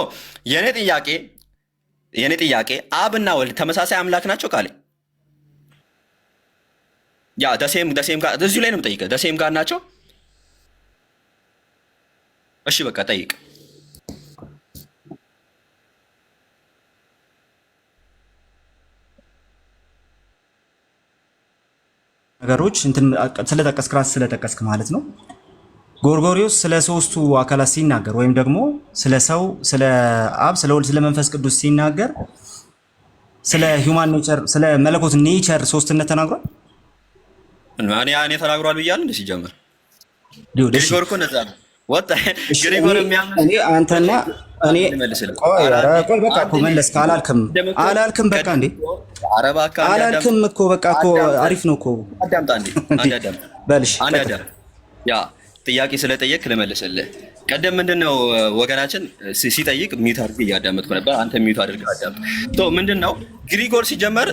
የኔ ጥያቄ አብና ወልድ ተመሳሳይ አምላክ ናቸው ካለ ያ ደሴም ጋር እዚሁ ላይ ነው የምጠይቀህ። ደሴም ጋር ናቸው? እሺ በቃ ጠይቅ። ነገሮች እንትን ስለጠቀስክ ማለት ነው። ጎርጎሪዮስ ስለ ሶስቱ አካላት ሲናገር ወይም ደግሞ ስለ ሰው፣ ስለ አብ፣ ስለ ወልድ፣ ስለ መንፈስ ቅዱስ ሲናገር ስለ ሂውማን ኔቸር፣ ስለ መለኮት ኔቸር ሶስትነት ተናግሯል። እኔ ተናግሯል ብያለሁ እንደ ሲጀምር ግሪጎር እኮ ነዛ ነው ወጣ ግሪጎር እኔ አንተና እኔ ቆይ በቃ እኮ መለስክ አላልክም በቃ እንዴ አላልክም እኮ በቃ እኮ አሪፍ ነው እኮ አዳምጣ እንዴ በልሽ ያ ጥያቄ ስለጠየቅ ልመልስልህ። ቀደም ምንድነው ወገናችን ሲጠይቅ ሚዩት አድርገህ እያዳመጥኩ ነበር። አንተ ሚዩት አድርገህ አዳምጥ። ምንድነው ግሪጎር ሲጀመር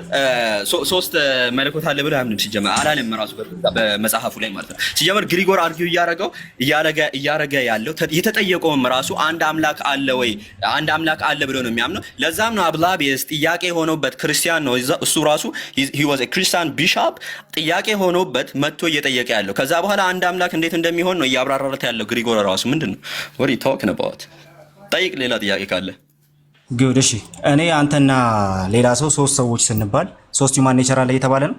ሶስት መለኮት አለ ብሎ አያምንም። ሲጀመር አላለም ራሱ በመጽሐፉ ላይ ማለት ነው። ሲጀመር ግሪጎር አርጊው እያረገ ያለው የተጠየቀውም ራሱ አንድ አምላክ አለ ወይ አንድ አምላክ አለ ብሎ ነው የሚያምነው። ለዛም ነው አብላቢየስ ጥያቄ ሆኖበት ክርስቲያን ነው እሱ ራሱ he was a Christian bishop ጥያቄ ሆኖበት መጥቶ እየጠየቀ ያለው። ከዛ በኋላ አንድ አምላክ እንዴት እንደሚሆን ነው እያብራራለት ያለው ግሪጎር ራሱ። ምንድነው what are you talking about? ጠይቅ ሌላ ጥያቄ ካለ ጉድ። እሺ እኔ አንተና ሌላ ሰው ሶስት ሰዎች ስንባል ሶስት ሂውማን ኔቸር አለ እየተባለ ነው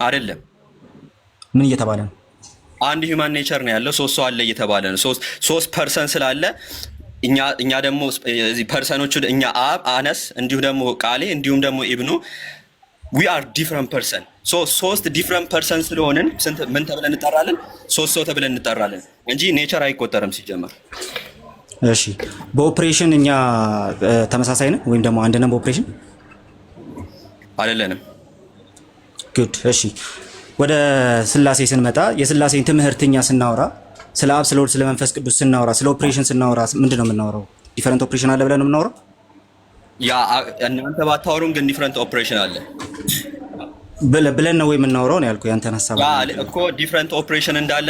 አይደለም? ምን እየተባለ ነው? አንድ ሂውማን ኔቸር ነው ያለው፣ ሶስት ሰው አለ እየተባለ ነው። ሶስት ፐርሰን ስላለ እኛ ደግሞ እዚህ ፐርሰኖቹ እኛ አብ አነስ እንዲሁ ደግሞ ቃሌ እንዲሁም ደግሞ ኢብኑ we are different person ሶስት ዲፍረንት ፐርሰን ስለሆንን ምን ተብለን እንጠራለን? ሶስት ሰው ተብለን እንጠራለን እንጂ ኔቸር አይቆጠርም ሲጀመር። እሺ በኦፕሬሽን እኛ ተመሳሳይ ነን ወይም ደግሞ አንድ ነን በኦፕሬሽን አይደለንም። ጉድ። እሺ ወደ ስላሴ ስንመጣ የስላሴን ትምህርትኛ ስናወራ ስለ አብ፣ ስለ ወልድ፣ ስለ መንፈስ ቅዱስ ስናወራ ስለ ኦፕሬሽን ስናወራ ምንድነው የምናወራው? ዲፈረንት ኦፕሬሽን አለ ብለን ነው የምናወራው? ያ እናንተ ባታወሩም ግን ዲፈረንት ኦፕሬሽን አለ ብለን ነው የምናወራው ነው ያልኩህ። ያንተን ሐሳብ እኮ ዲፈረንት ኦፕሬሽን እንዳለ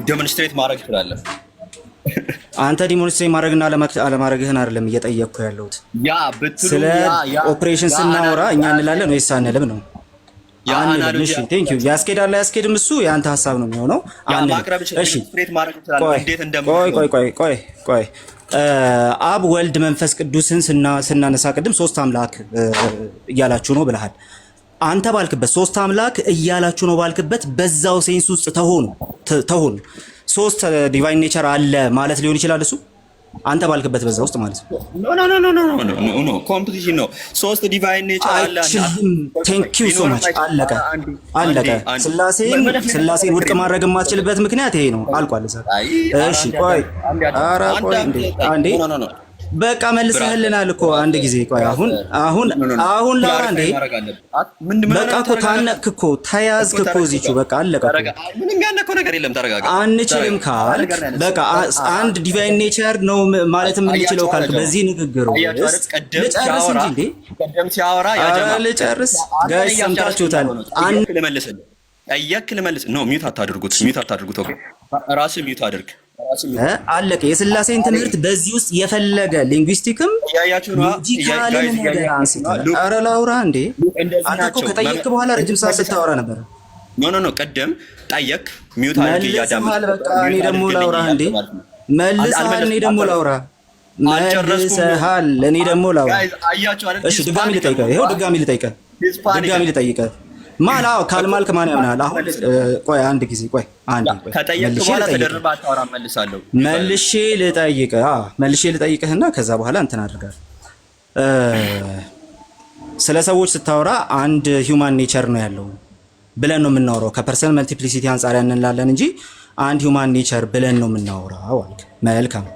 ዴሞንስትሬት ማድረግ ትችላለህ። አንተ ዲሞንስትሬት ማድረግና አለማድረግህን አይደለም እየጠየቅኩ ያለሁት። ያ ብትሉ ስለ ኦፕሬሽን ስናወራ እኛ እንላለን ወይስ አንልም ነው? አንልም። እሺ ቴንክ ዩ። ያስኬዳል አያስኬድም እሱ የአንተ ሐሳብ ነው የሚሆነው። እሺ ቆይ አብ፣ ወልድ፣ መንፈስ ቅዱስን ስናነሳ ቅድም ሶስት አምላክ እያላችሁ ነው ብለሃል። አንተ ባልክበት ሶስት አምላክ እያላችሁ ነው ባልክበት በዛው ሴንስ ውስጥ ተሆኑ ሶስት ዲቫይን ኔቸር አለ ማለት ሊሆን ይችላል እሱ አንተ ባልክበት በዛ ውስጥ ማለት ነው። ኖ ኮምፕሊት ነው። ሶስት ዲቫይን ኔቸር አለ። ቴንክ ዩ ሶ ማች። አለቀ። ስላሴን ውድቅ ማድረግ የማትችልበት ምክንያት ይሄ ነው። አልቋል። እሺ ቆይ አንዴ በቃ መልሰህልናል እኮ አንድ ጊዜ። ቆይ አሁን ላውራ እንዴ? በቃ እኮ ታነቅክ እኮ ተያዝክ እኮ እዚቹ በቃ አለቀ። ምንም ያነከው ነገር የለም። ተረጋጋ። አንችልም ካልክ በቃ አንድ ዲቫይን ኔቸር ነው ማለት የምንችለው ካልክ በዚህ ንግግር ውስጥ ልጨርስ እንጂ እንዴ ቀደም ሲያወራ ልጨርስ። ጋይስ ሰምታችሁታል። ልመልስ ኖ ሚዩት አታድርጉት። ኦኬ ራስህ ሚዩት አድርግ። አለቀ። የስላሴን ትምህርት በዚህ ውስጥ የፈለገ ሊንጉዊስቲክም ሎጂካልም ነገር አንስተህ ኧረ ላውራ እንዴ? አንተ እኮ ከጠየቅክ በኋላ ረጅም ሰዓት ስታወራ ነበር። ኖ ቀደም ጠየቅ ሚዩት አድርግ እያዳመጥክ በቃ እኔ ደግሞ ላውራ እንዴ? መልሰሃል። እኔ ደግሞ ላውራ መልሰሃል። እኔ ደግሞ ላውራ። እሺ ድጋሚ ልጠይቀህ። ይኸው ድጋሚ ልጠይቀህ ማላው ካልማልክ ማን ያምናል? አሁን ቆይ አንድ ጊዜ ቆይ ከጠየቅክ በኋላ ተደርባ አታወራ። መልሳለሁ። መልሼ ልጠይቅህና ከዛ በኋላ እንትን አድርጋለሁ። ስለ ሰዎች ስታወራ አንድ ሂውማን ኔቸር ነው ያለው ብለን ነው የምናወራው። ከፐርሰን መልቲፕሊሲቲ አንጻር እንላለን እንጂ አንድ ሂውማን ኔቸር ብለን ነው የምናወራው አልክ። መልካም።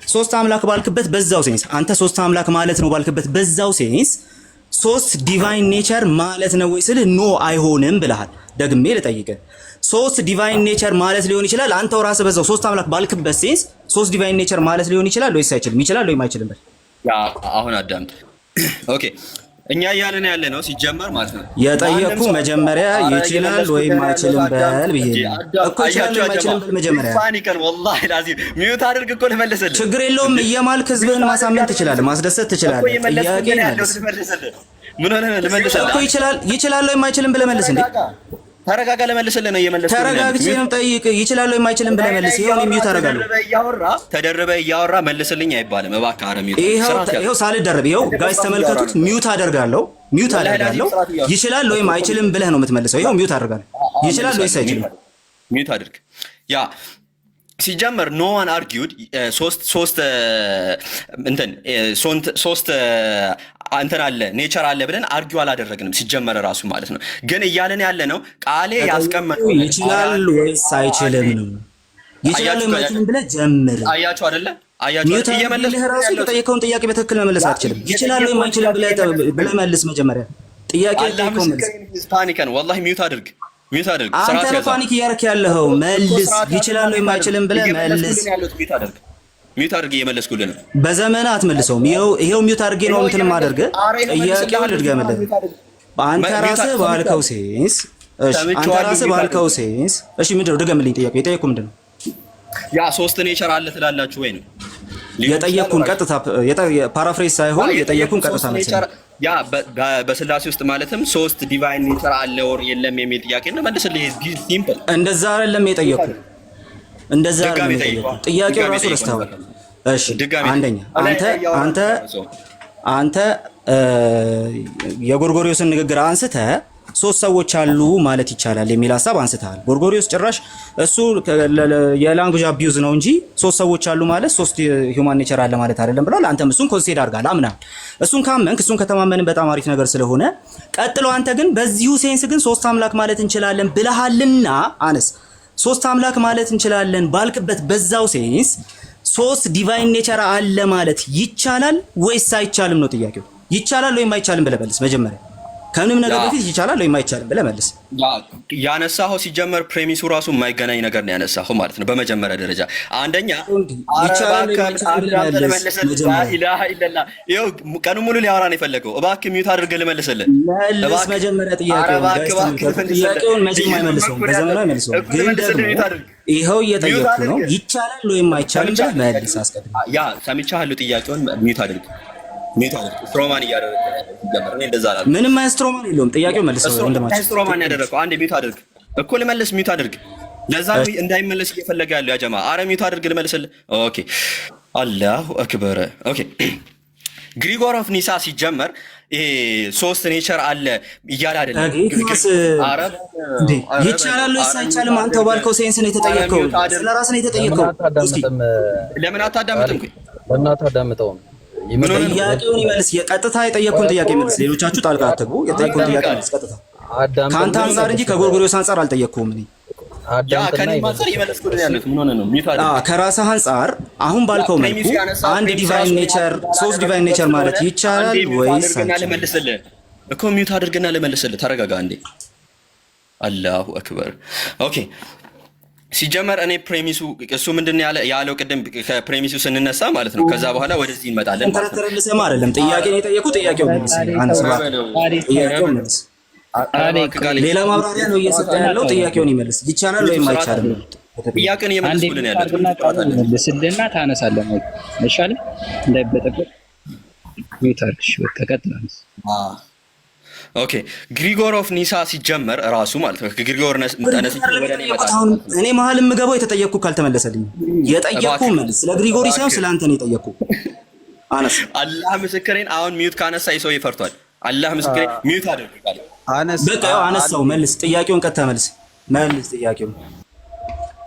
ሶስት አምላክ ባልክበት በዛው ሴንስ አንተ ሶስት አምላክ ማለት ነው ባልክበት በዛው ሴንስ ሶስት ዲቫይን ኔቸር ማለት ነው ወይ ስልህ ኖ አይሆንም ብለሃል። ደግሜ ልጠይቅህ፣ ሶስት ዲቫይን ኔቸር ማለት ሊሆን ይችላል አንተው ራስህ በዛው ሶስት አምላክ ባልክበት ሴንስ ሶስት ዲቫይን ኔቸር ማለት ሊሆን ይችላል ወይስ አይችልም? ይችላል ወይስ አይችልም? ያ አሁን አዳምጥ። ኦኬ እኛ እያልን ያለ ነው ሲጀመር ማለት ነው። የጠየኩ መጀመሪያ ይችላል ወይም አይችልም በል ብዬ እኮ ይችላል ወይም አይችልም በል መጀመሪያ። ፋኒከን ወላሂ ላዚም ሚዩት አድርግ እኮ ልመልስልህ። ችግር የለውም እየማልክ ህዝብህን ማሳመን ትችላለህ፣ ማስደሰት ትችላለህ። ጥያቄ ምን ሆነ ልመልስልህ እኮ ይችላል ወይም አይችልም ብለህ መልስ እንዴ። ተረጋጋ ልመልስልህ ነው እየመለስኩ። ተረጋግቼ ነው ጠይቅ። ይችላል ወይም አይችልም ብለህ መልስ። ይሄው ሚዩት አደርጋለሁ። ተደረበ እያወራ መልስልኝ አይባልም። እባክህ አረ ሚዩት። ይሄው ሳልደረብ ይሄው ጋይስ ተመልከቱት። ሚዩት አደርጋለሁ። ይችላል ወይም አይችልም ብለህ ነው የምትመልሰው። ይሄው ሚዩት አደርጋለሁ። ይችላል ወይስ አይችልም? ሚዩት አድርግ። ያ ሲጀመር ኖ ዋን አርጊውድ ሶስት እንትን አለ ኔቸር አለ ብለን አርጊው አላደረግንም ሲጀመር ራሱ ማለት ነው። ግን እያለን ያለ ነው ቃሌ ያስቀመጠው ይችላል ወይስ አይችልም ነው። ይችላል ወይስ አይችልም ብለህ ጀምር። አያችሁ አይደለ? አያችሁ እየመለስኩ ራሱ የጠየቀውን ጥያቄ በትክክል መመለስ አትችልም። ይችላል ወይስ አይችልም ብለህ መልስ። መጀመሪያ ጥያቄ ጠይቀው መልስ። ፓኒከን ወላሂ ሚዩት አድርግ። አንተ ነው ፓኒክ እያደረክ ያለኸው። መልስ። ይችላል ወይስ አይችልም ብለህ መልስ። ሚዩት አድርጌ እየመለስኩልህ ነው። በዘመንህ አትመልሰውም። ይሄው ሚዩት አድርጌ ነው እንትንም አድርገህ ጥያቄውን ልድገምልህ። አንተ ራስህ ባልከው ሴንስ እሺ ምንድን ነው ድገምልኝ። ጥያቄ የጠየኩህ ምንድን ነው? ያ ሶስት ኔቸር አለ ትላላችሁ ወይ ነው የጠየኩህን ቀጥታ ፓራፍሬዝ ሳይሆን የጠየኩህን ቀጥታ መልስ። ያ በስላሴ ውስጥ ማለትም ሶስት ዲቫይን ኔቸር አለ ወር የለም የሚል ጥያቄ ነው። መልስልኝ። ሲምፕል እንደዛ አይደለም የጠየኩህ። እንደዛ አይደለም የጠየኩህ። ጥያቄው ራሱ ረስተኸዋል። እሺ አንደኛ አንተ የጎርጎሪዮስን ንግግር አንስተህ ሶስት ሰዎች አሉ ማለት ይቻላል የሚል ሐሳብ አንስተሃል። ጎርጎሪዮስ ጭራሽ እሱ የላንጉጅ አቢዩዝ ነው እንጂ ሶስት ሰዎች አሉ ማለት ሶስት ሂውማን ኔቸር አለ ማለት አይደለም ብለዋል። አንተም እሱን ኮንሲደር አድርጋል አምናል። እሱን ካመንክ እሱን ከተማመንን በጣም አሪፍ ነገር ስለሆነ ቀጥሎ አንተ ግን በዚሁ ሴንስ ግን ሶስት አምላክ ማለት እንችላለን ብለሃልና አነስ ሶስት አምላክ ማለት እንችላለን ባልክበት በዛው ሴንስ ሶስት ዲቫይን ኔቸር አለ ማለት ይቻላል ወይስ አይቻልም ነው ጥያቄው። ይቻላል ወይም አይቻልም ብለህ መልስ መጀመሪያ። ከምንም ነገር በፊት ይቻላል ወይም አይቻልም ብለህ መልስ። ያነሳኸው ሲጀመር ፕሬሚሱ ራሱ የማይገናኝ ነገር ነው ያነሳኸው ማለት ነው። በመጀመሪያ ደረጃ አንደኛ ቀኑ ሙሉ ሊያወራ ነው የፈለገው። እባክህ ሚዩት አድርገህ ልመልስልህ። መልስ መጀመሪያ ጥያቄውን መቼም አይመልሰውም፣ በዘመኑ አይመልሰውም። ግን ደግሞ ይኸው እየጠየቅኩ ነው። ይቻላል ወይም አይቻልም ብለህ መልስ አስቀድም። ያ ሰምቻለሁ። ጥያቄውን ሚዩት አድርግ። ስትሮማን እያደረገ ነው። እንደዛ አላልኩም። ምንም ስትሮማን የለውም። ጥያቄው መልሰው እንደማለት ስትሮማን ያደረገው አንዴ ሚዩት አድርግ እኮ ልመልስ። ሚዩት አድርግ። ለዛ እንዳይመለስ እየፈለገ ያለው ያ ጀማ። አረ ሚዩት አድርግ ልመልስልህ። ኦኬ አላሁ አክበር። ኦኬ ግሪጎር ኦፍ ኒሳ ሲጀመር ይሄ ሶስት ኔቸር አለ እያለ አይደለም። ይቻላል ወይስ አይቻልም? አንተው ባልከው ሴንስ ነው የተጠየቀው። ስለራስህ ነው የተጠየቀው። እስኪ ለምን አታዳምጥም? ለምን አታዳምጠውም? ጥያቄውን ይመልስ። የቀጥታ የጠየቁን ጥያቄ መልስ። ሌሎቻችሁ ጣልቃ አትግቡ። የጠየቁን ጥያቄ መልስ ቀጥታ። ከአንተ አንፃር እንጂ ከጎርጎሪዮስ አንፃር አልጠየቅኩም እኔ። ከራስህ አንፃር አሁን ባልከው መልኩ አንድ ዲቫይን ኔቸር ሶስት ዲቫይን ኔቸር ማለት ይቻላል ወይስ አይቻልም እኮ? ሚዩት አድርግና ልመልስልህ። ተረጋጋ እንዴ። አላሁ አክበር። ኦኬ ሲጀመር እኔ ፕሬሚሱ እሱ ምንድን ያለው ቅድም ከፕሬሚሱ ስንነሳ ማለት ነው። ከዛ በኋላ ወደዚህ እንመጣለን ማለት ነው። ተረተረልሰማ አይደለም ጥያቄ ነው የጠየቁት። ጥያቄው መልስ ጥያቄው መልስ ሌላ ማብራሪያ ነው እየሰጠ ያለው። ጥያቄውን ይመልስ። ይቻላል ወይም አይቻልም? ጥያቄውን እየመለስኩልን ያለው መልስልና ታነሳለህ። አይሻልም? እንዳይበጠበጥ ሚታርክሽ ተቀጥላንስ ኦኬ ግሪጎር ኦፍ ኒሳ ሲጀመር ራሱ ማለት ነው። ግሪጎር ተነስቶ ወደ እኔ መጣ። እኔ መሀል የምገባው የተጠየቅኩ ካልተመለሰልኝ የጠየቅኩ መልስ ስለ ግሪጎሪ ሳይሆን ስለ አንተ ነው የጠየቅኩ። አነስ አላህ ምስክሬን። አሁን ሚዩት ካነሳ ይሰው ይፈርቷል። አላህ ምስክሬን ሚዩት አድርጋለሁ። በቃ አነሳው። መልስ ጥያቄውን ቀጥታ መልስ ጥያቄውን።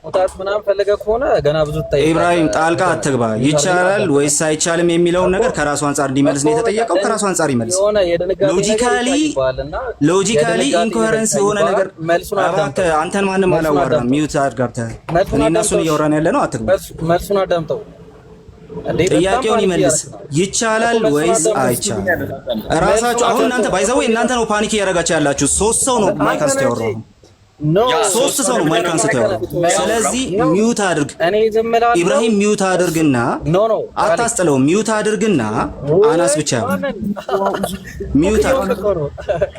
ሙታት ምናምን ፈለገ ከሆነ ገና ብዙ ተጠይቀህ ኢብራሂም ጣልቃ አትግባ። ይቻላል ወይስ አይቻልም የሚለውን ነገር ከራሱ አንፃር እንዲመልስ ነው የተጠየቀው። ከራሱ አንፃር ይመልስ። ሎጂካሊ ኢንኮሄረንስ የሆነ ነገር አንተን ማንም አላዋራም። ሚዩት አድርጋብተህ እኔ እና እሱን እያወራን ያለ ነው። አትግባ። መልሱን አዳምጠው። ጥያቄውን ይመልስ። ይቻላል ወይስ አይቻልም? ራሳችሁ አሁን እናንተ ባይዘው እናንተ ነው ፓኒክ እያደረጋችሁ ያላችሁ። ሶስት ሰው ነው ማይክ አንስቶ ያወራው። ሶስት ሰው ነው ማይክ አንስቶ ያወራው። ስለዚህ ሚውት አድርግ እኔ ዝም እላለሁ። ኢብራሂም ሚውት አድርግና አታስጥለው። ሚውት አድርግና አናስ ብቻ ሚውት አድርግ።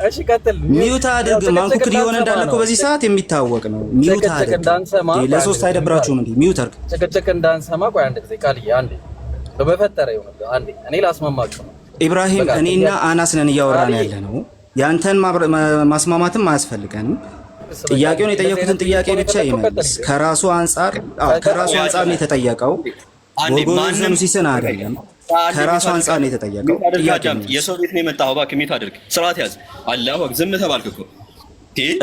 እሺ ቀጥል። ሚውት አድርግ። ማንኩክል የሆነ እንዳለ እኮ በዚህ ሰዓት የሚታወቅ ነው። ሚውት አድርግ። ለሶስት አይደብራችሁም እንዴ? ሚውት አድርግ። ጭቅጭቅ እንዳንሰማ ቆይ አንድ ጊዜ ቃልዬ አንዴ በፈጠረ ይሁን አንዴ እኔ ላስማማችሁ ነው። ኢብራሂም እኔና አናስ ነን እያወራን ያለ ነው። ያንተን ማስማማትም አያስፈልገንም። ጥያቄውን የጠየቁትን ጥያቄ ብቻ ይመልስ። ከራሱ አንጻር ነው የተጠየቀው። ወጎዙም ሲስን አይደለም። ከራሱ አንጻር ነው የተጠየቀው። የሰው ቤት ነው የመጣው። እባክህ ሚውት አድርግ። ስርዓት ያዝ። አላሁ አክበር። ዝም ተባልክ እኮ።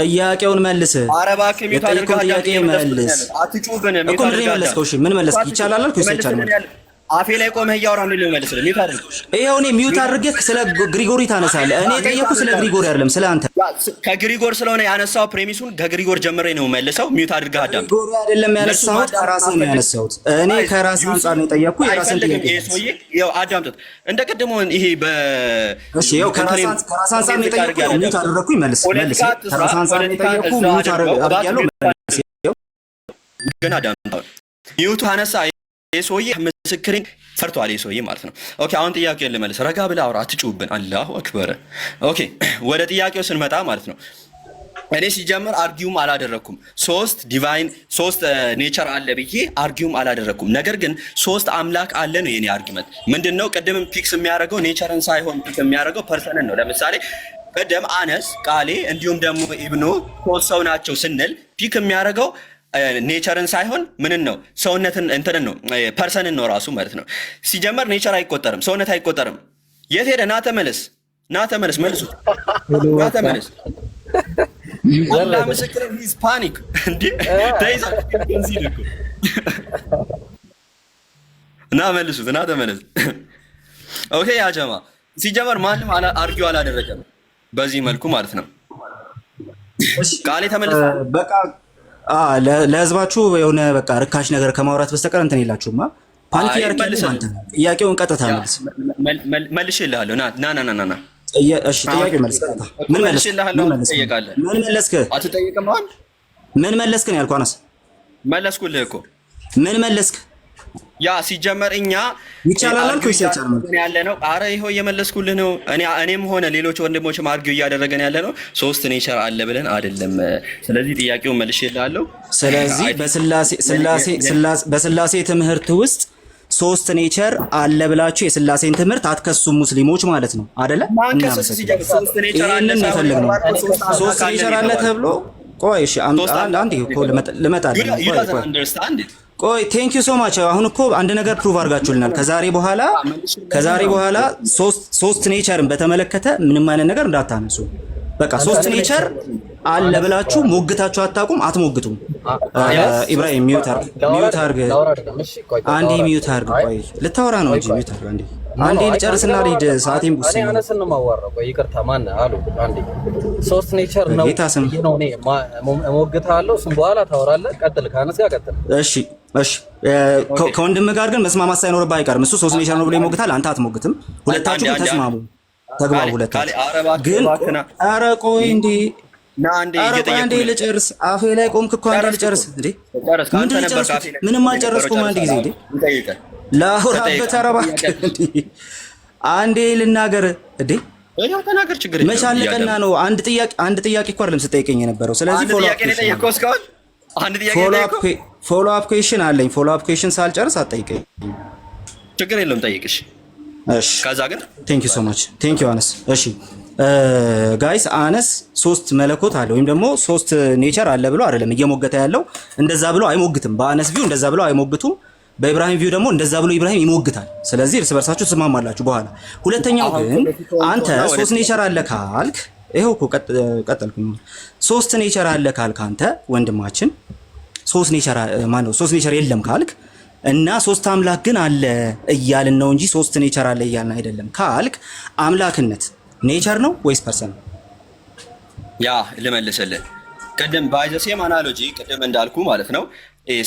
ጥያቄውን መልስ። ኧረ እባክህ ሚውት አድርግ። ጥያቄ መልስ። አትጩብን። እኮ ምንድን ነው የመለስከው? እሺ ምን መለስክ? ይቻላል አልኩ ይቻላል። አፌ ላይ ቆመህ እያወራህ ነው ልመልስልህ። ሚውት አድርግ። ይኸው እኔ ሚውት አድርጌ ስለ ግሪጎሪ ታነሳለህ። እኔ የጠየኩህ ስለ ግሪጎሪ አይደለም ስለ አንተ። ከግሪጎር ስለሆነ ያነሳው ፕሬሚሱን ከግሪጎር ጀምሬ ነው መልሰው። ሚውት አድርገህ አዳም። ግሪጎሪ አይደለም ያነሳሁት፣ ከራስህ ነው ያነሳሁት። እኔ ከራስህ አንጻር ነው የጠየኩህ። የራስህን ጥያቄ ይኸው አዳምጡት። እንደ ቀድሞ ይሄ እሺ ይኸው ከራስህ አንጻር ነው የጠየኩህ። ሚውት አደረኩኝ። መልስ። ከራስህ አንጻር ነው የጠየኩህ። ሚውት አድርጌያለሁ። ግን አዳምጣው። ሚውቱ አነሳ የሰውዬ ምስክሬን ፈርቷል። የሰውዬ ማለት ነው። ኦኬ አሁን ጥያቄውን ልመልስ። ረጋ ብለህ አውራ፣ አትጩብን። አላሁ አክበር። ኦኬ ወደ ጥያቄው ስንመጣ ማለት ነው እኔ ሲጀምር አርጊውም አላደረኩም። ሶስት ኔቸር አለ ብዬ አርጊውም አላደረኩም። ነገር ግን ሶስት አምላክ አለ ነው የኔ አርጊመንት። ምንድነው ቅድምም ፒክስ የሚያደርገው ኔቸርን ሳይሆን ፒክ የሚያደርገው ፐርሰንን ነው። ለምሳሌ ቀደም አነስ ቃሌ እንዲሁም ደግሞ ኢብኑ ሶስት ሰው ናቸው ስንል ፒክ የሚያደርገው ኔቸርን ሳይሆን ምንን ነው? ሰውነትን እንትንን ነው፣ ፐርሰንን ነው ራሱ ማለት ነው። ሲጀመር ኔቸር አይቆጠርም፣ ሰውነት አይቆጠርም። የት ሄደ? ና ተመለስ፣ መልሱ፣ ና ተመለስ። አላህ ምስክር ሂዝ ፓኒክ እንዴ ተይዛ ና መልሱት፣ ና ተመለስ። ኦኬ ያ ጀማ ሲጀመር ማንም አርጊው አላደረገም በዚህ መልኩ ማለት ነው። ቃሌ ተመለስ በቃ ለህዝባችሁ የሆነ በቃ ርካሽ ነገር ከማውራት በስተቀር እንትን የላችሁማ። ፓኒክ ያርካችሁ አንተ። ጥያቄውን ቀጥታ መልስ። መልሼልሃለሁ። ና እሺ ጥያቄ መልስ። ምን መለስክ? አትጠይቅም? ምን መለስክ ነው ያልኩህ? አናስ መለስኩልህ እኮ። ምን መለስክ? ያ ሲጀመር እኛ ይቻላል አልኩ ይቻላል ያለ ነው። አረ ይኸው እየመለስኩልህ ነው። እኔም ሆነ ሌሎች ወንድሞችም አርጊው እያደረገን ያለ ነው። ሶስት ኔቸር አለ ብለን አይደለም። ስለዚህ ጥያቄውን መልሼልሃለሁ። ስለዚህ በስላሴ ትምህርት ውስጥ ሶስት ኔቸር አለ ብላችሁ የስላሴን ትምህርት አትከሱም ሙስሊሞች ማለት ነው አይደለ? ይሄንን የፈለግነው ሶስት ኔቸር አለ ተብሎ ቆይ እሺ አንዴ እኮ ልመጣልህ። ቆይ ቴንክ ዩ ሶ ማች። አሁን እኮ አንድ ነገር ፕሩቭ አድርጋችሁልናል። ከዛሬ በኋላ ሶስት ኔቸርን በተመለከተ ምንም አይነት ነገር እንዳታነሱ። በቃ ሶስት ኔቸር አለ ብላችሁ ሞግታችሁ አታውቁም፣ አትሞግቱም። ኢብራሂም ሚውት አድርግ አንዴ፣ ሚውት አድርግ። ቆይ ልታወራ ነው እንጂ ሚውት አድርግ አንዴ ልጨርስና ልሂድ። ሰዓቴን ቡስ ነው። አነስን ነው የማዋራው። ቆይ ይቅርታ፣ ማን አሉ አንዴ ሶስት ኔቸር ነው ነው እኔ እሞግታለሁ። እሱም በኋላ ታወራለህ። ቀጥል፣ ከአነስ ጋር ቀጥል። እሺ ከወንድም ጋር ግን መስማማት ሳይኖርብህ አይቀርም። እሱ ሶስት ኔቸር ነው ብሎ ይሞግታል፣ አንተ አትሞግትም። ሁለታችሁ ተስማሙ፣ ተግባቡ። ሁለታችሁ ግን ኧረ ቆይ እንዴ አንዴ ልጨርስ። አፌ ላይ ቆምክ እኮ አንዴ ልጨርስ። እንዴ ምንም አልጨረስኩም። አንድ ጊዜ እንዴ ላውራበት። ኧረ እባክህ አንዴ ልናገር። እንዴ መቼ አለቀና ነው? አንድ ጥያቄ እኮ አይደለም ስጠይቀኝ የነበረው። ስለዚህ ፎሎ አፕ ኩዌሽን አለኝ። ፎሎ አፕ ኩዌሽን ሳልጨርስ አትጠይቀኝ። ችግር የለውም ጠይቅሽ። እሺ ከዛ ግን ቴንክ ዩ ሶ ማች ቴንክ ዩ አነስ። እሺ ጋይስ አነስ ሶስት መለኮት አለ ወይም ደግሞ ሶስት ኔቸር አለ ብሎ አይደለም እየሞገተ ያለው። እንደዛ ብሎ አይሞግትም። በአነስ ቪው እንደዛ ብሎ አይሞግቱም። በኢብራሂም ቪው ደግሞ እንደዛ ብሎ ኢብራሂም ይሞግታል። ስለዚህ እርስ በርሳችሁ ትስማማላችሁ። በኋላ ሁለተኛው ግን አንተ ሶስት ኔቸር አለ ካልክ፣ ይሄው እኮ ቀጠልኩኝ። ሶስት ኔቸር አለ ካልክ አንተ ወንድማችን ሶስት ኔቸር የለም ካልክ እና ሶስት አምላክ ግን አለ እያልን ነው እንጂ ሶስት ኔቸር አለ እያልን አይደለም ካልክ፣ አምላክነት ኔቸር ነው ወይስ ፐርሰን? ያ ልመልስልህ። ቅድም ባይ ዘ ሴም አናሎጂ ቅድም እንዳልኩ ማለት ነው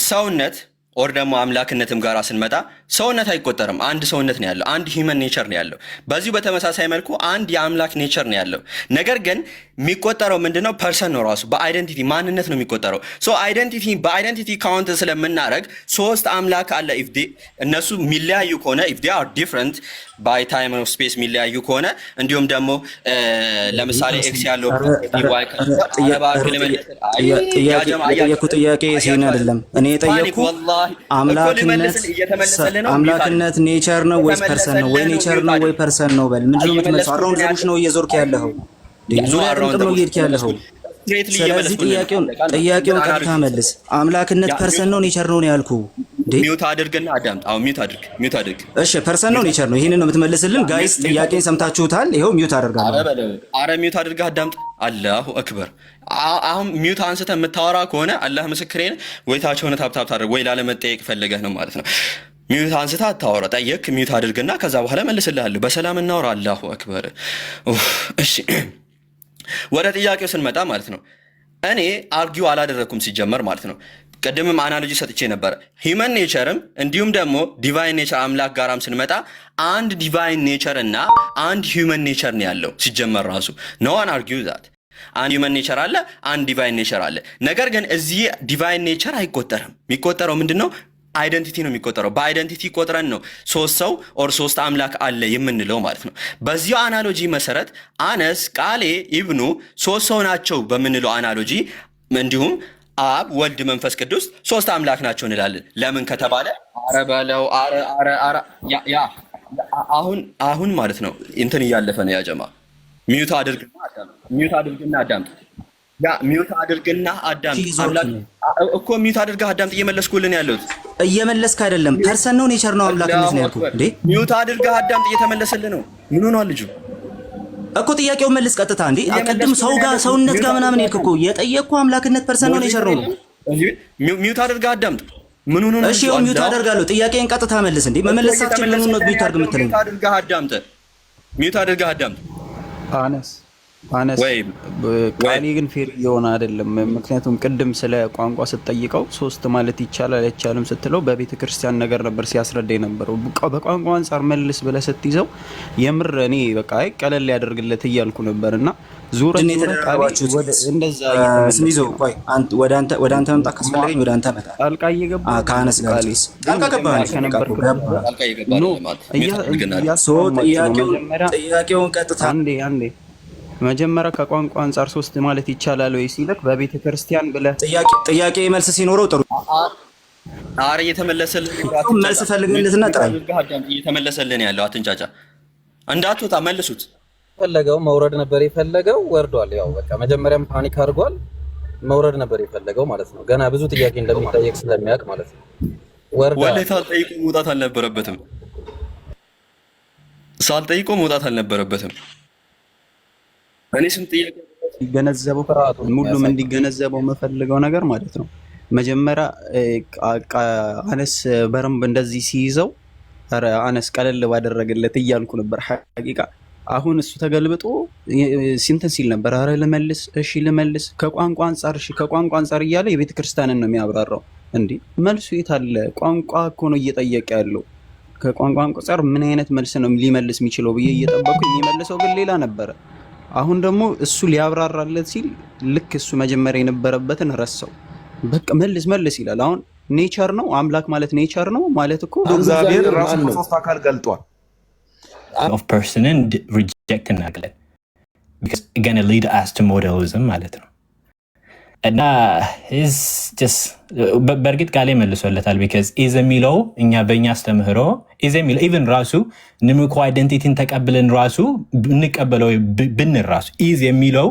ሰውነት ኦር ደግሞ አምላክነትም ጋር ስንመጣ ሰውነት አይቆጠርም። አንድ ሰውነት ነው ያለው። አንድ ሂውመን ኔቸር ነው ያለው። በዚሁ በተመሳሳይ መልኩ አንድ የአምላክ ኔቸር ነው ያለው። ነገር ግን የሚቆጠረው ምንድነው? ፐርሰን ነው ራሱ በአይደንቲቲ ማንነት ነው የሚቆጠረው። ሶ አይደንቲቲ በአይደንቲቲ ካውንት ስለምናደርግ ሶስት አምላክ አለ። እነሱ የሚለያዩ ከሆነ if they are different by time of space የሚለያዩ ከሆነ እንዲሁም ደግሞ ለምሳሌ ኤክስ ያለው ዋይ የጠየኩ ጥያቄ ሲሆን አይደለም እኔ የጠየኩ አምላክነት ኔቸር ነው ወይስ ፐርሰን ነው? ወይ ኔቸር ነው ወይ ፐርሰን ነው? በል ምንድነው የምትመልሰው? አራውንድ ዘቡሽ ነው እየዞርክ ያለኸው ዙሪያ ጥምጥም ነው እየሄድክ ያለኸው። ስለዚህ ጥያቄውን ቀጥታ መልስ። አምላክነት ፐርሰን ነው ኔቸር ነው ያልኩህ? ሚውት አድርግና አዳምጥ። አሁን ሚውት አድርግ። እሺ ፐርሰን ነው ኔቸር ነው? ይሄንን ነው የምትመልስልን? ጋይስ ጥያቄን ሰምታችሁታል። ይሄው ሚውት አደርጋለሁ። አረ ሚውት አድርገህ አዳምጥ። አላሁ አክበር። አሁን ሚውት አንስተህ የምታወራ ከሆነ አላህ ምስክሬን ወይታቸውን ታብታብ ታደርግ ወይ ላለመጠየቅ ፈልገህ ነው ማለት ነው። ሚውት አንስተህ አታወራ። ጠየቅ፣ ሚውት አድርግና ከዛ በኋላ መልስልሃለሁ። በሰላም እናወራ። አላሁ አክበር። እሺ ወደ ጥያቄው ስንመጣ ማለት ነው እኔ አርጊው አላደረኩም ሲጀመር ማለት ነው። ቀደምም አናሎጂ ሰጥቼ ነበር። ሂውመን ኔቸርም እንዲሁም ደግሞ ዲቫይን ኔቸር አምላክ ጋራም ስንመጣ አንድ ዲቫይን ኔቸር እና አንድ ሂውመን ኔቸር ነው ያለው ሲጀመር ራሱ ኖ ዋን አርጊው ዛት። አንድ ሂውመን ኔቸር አለ፣ አንድ ዲቫይን ኔቸር አለ። ነገር ግን እዚህ ዲቫይን ኔቸር አይቆጠርም። የሚቆጠረው ምንድነው? አይደንቲቲ ነው የሚቆጠረው። በአይደንቲቲ ቆጥረን ነው ሶስት ሰው ኦር ሶስት አምላክ አለ የምንለው ማለት ነው። በዚሁ አናሎጂ መሰረት አነስ፣ ቃሌ፣ ኢብኑ ሶስት ሰው ናቸው በምንለው አናሎጂ እንዲሁም አብ፣ ወልድ፣ መንፈስ ቅዱስ ሶስት አምላክ ናቸው እንላለን። ለምን ከተባለ አረ በለው አረ አሁን ማለት ነው እንትን እያለፈ ነው ያጀማ። ሚውት አድርግና አዳምጥ። ሚውት አድርግና አዳምጥ እኮ ሚውት አድርገህ አዳምጥ። እየመለስኩልን ያለሁት እየመለስክ አይደለም። ፐርሰን ነው ኔቸር ነው አምላክነት ነው ያልኩህ እንዴ? ሚውት አድርገህ አዳምጥ። እየተመለሰልህ ነው። ምን ሆኗል ልጁ? እኮ ጥያቄውን መልስ ቀጥታ። እንዴ አቀድም ሰው ጋር ሰውነት ጋር ምናምን ሄድክ እኮ። የጠየቅኩህ አምላክነት ፐርሰን ነው ኔቸር ነው። ሚውት አድርገህ አዳምጥ። ምን ሆኖ ነው? እሺ ሚውት አደርጋለሁ። ጥያቄን ቀጥታ መልስ። እንዴ መመለስ ሳትችል ምን ነው ሚውት አድርግ የምትለኝ? ሚውት አድርገህ አዳምጥ። አነስ ቃሌ ግን ፌር እየሆነ አይደለም። ምክንያቱም ቅድም ስለ ቋንቋ ስትጠይቀው ሶስት ማለት ይቻላል አይቻልም ስትለው በቤተ ክርስቲያን ነገር ነበር ሲያስረዳ የነበረው። በቋንቋ አንፃር መልስ ብለህ ስትይዘው የምር እኔ በቃ ቀለል ያደርግለት እያልኩ ነበርና ዙረን እንደዛ ይዘው ቆይ ወደ አንተ መምጣት ካስፈለገኝ ወደ አንተ መጣ ጣልቃ እየገባ ካነስ ጋሊስ ጣልቃ ገባ ጥያቄውን ቀጥታ አንዴ መጀመሪያ ከቋንቋ አንፃር ሶስት ማለት ይቻላል ወይ ሲልክ በቤተ ክርስቲያን ብለህ ጥያቄ መልስ ሲኖረው ጥሩ አረ እየተመለሰልን መልስ ፈልግልህና ጥራኝ። እየተመለሰልን ያለው አትንጫጫ፣ እንዳትወጣ መልሱት። ፈለገው መውረድ ነበር የፈለገው፣ ወርዷል። ያው በቃ መጀመሪያም ፓኒክ አድርጓል። መውረድ ነበር የፈለገው ማለት ነው። ገና ብዙ ጥያቄ እንደሚጠየቅ ስለሚያውቅ ማለት ነው። ወላሂ ሳልጠይቆ መውጣት አልነበረበትም። እኔ ስንት ጥያቄ እንዲገነዘበው ሁሉም እንዲገነዘበው የምፈልገው ነገር ማለት ነው። መጀመሪያ አነስ በረምብ እንደዚህ ሲይዘው ኧረ አነስ ቀለል ባደረገለት እያልኩ ነበር ሐቂቃ። አሁን እሱ ተገልብጦ ሲንተን ሲል ነበር። ኧረ ልመልስ፣ እሺ ልመልስ፣ ከቋንቋ አንፃር እያለ የቤተ ክርስቲያንን ነው የሚያብራራው። እንዴ መልሱ የት አለ? ቋንቋ እኮ ነው እየጠየቀ ያለው። ከቋንቋ አንፃር ምን አይነት መልስ ነው ሊመልስ የሚችለው ብዬ እየጠበኩ የሚመልሰው ግን ሌላ ነበረ። አሁን ደግሞ እሱ ሊያብራራለት ሲል ልክ እሱ መጀመሪያ የነበረበትን ረሳው። በቃ መልስ ይላል። አሁን ኔቸር ነው አምላክ ማለት ኔቸር ነው ማለት እኮ እግዚአብሔር ራሱ በሶስት አካል ገልጧል። of person and reject እናገለን because gonna lead us to modalism ማለት ነው። እና is just በርግጥ ቃሌ መልሶለታል because is የሚለው እኛ በእኛ አስተምህሮ is የሚለው even ራሱ ንምኮ አይደንቲቲን ተቀብለን ራሱ ብንቀበለው ብንር ራሱ is የሚለው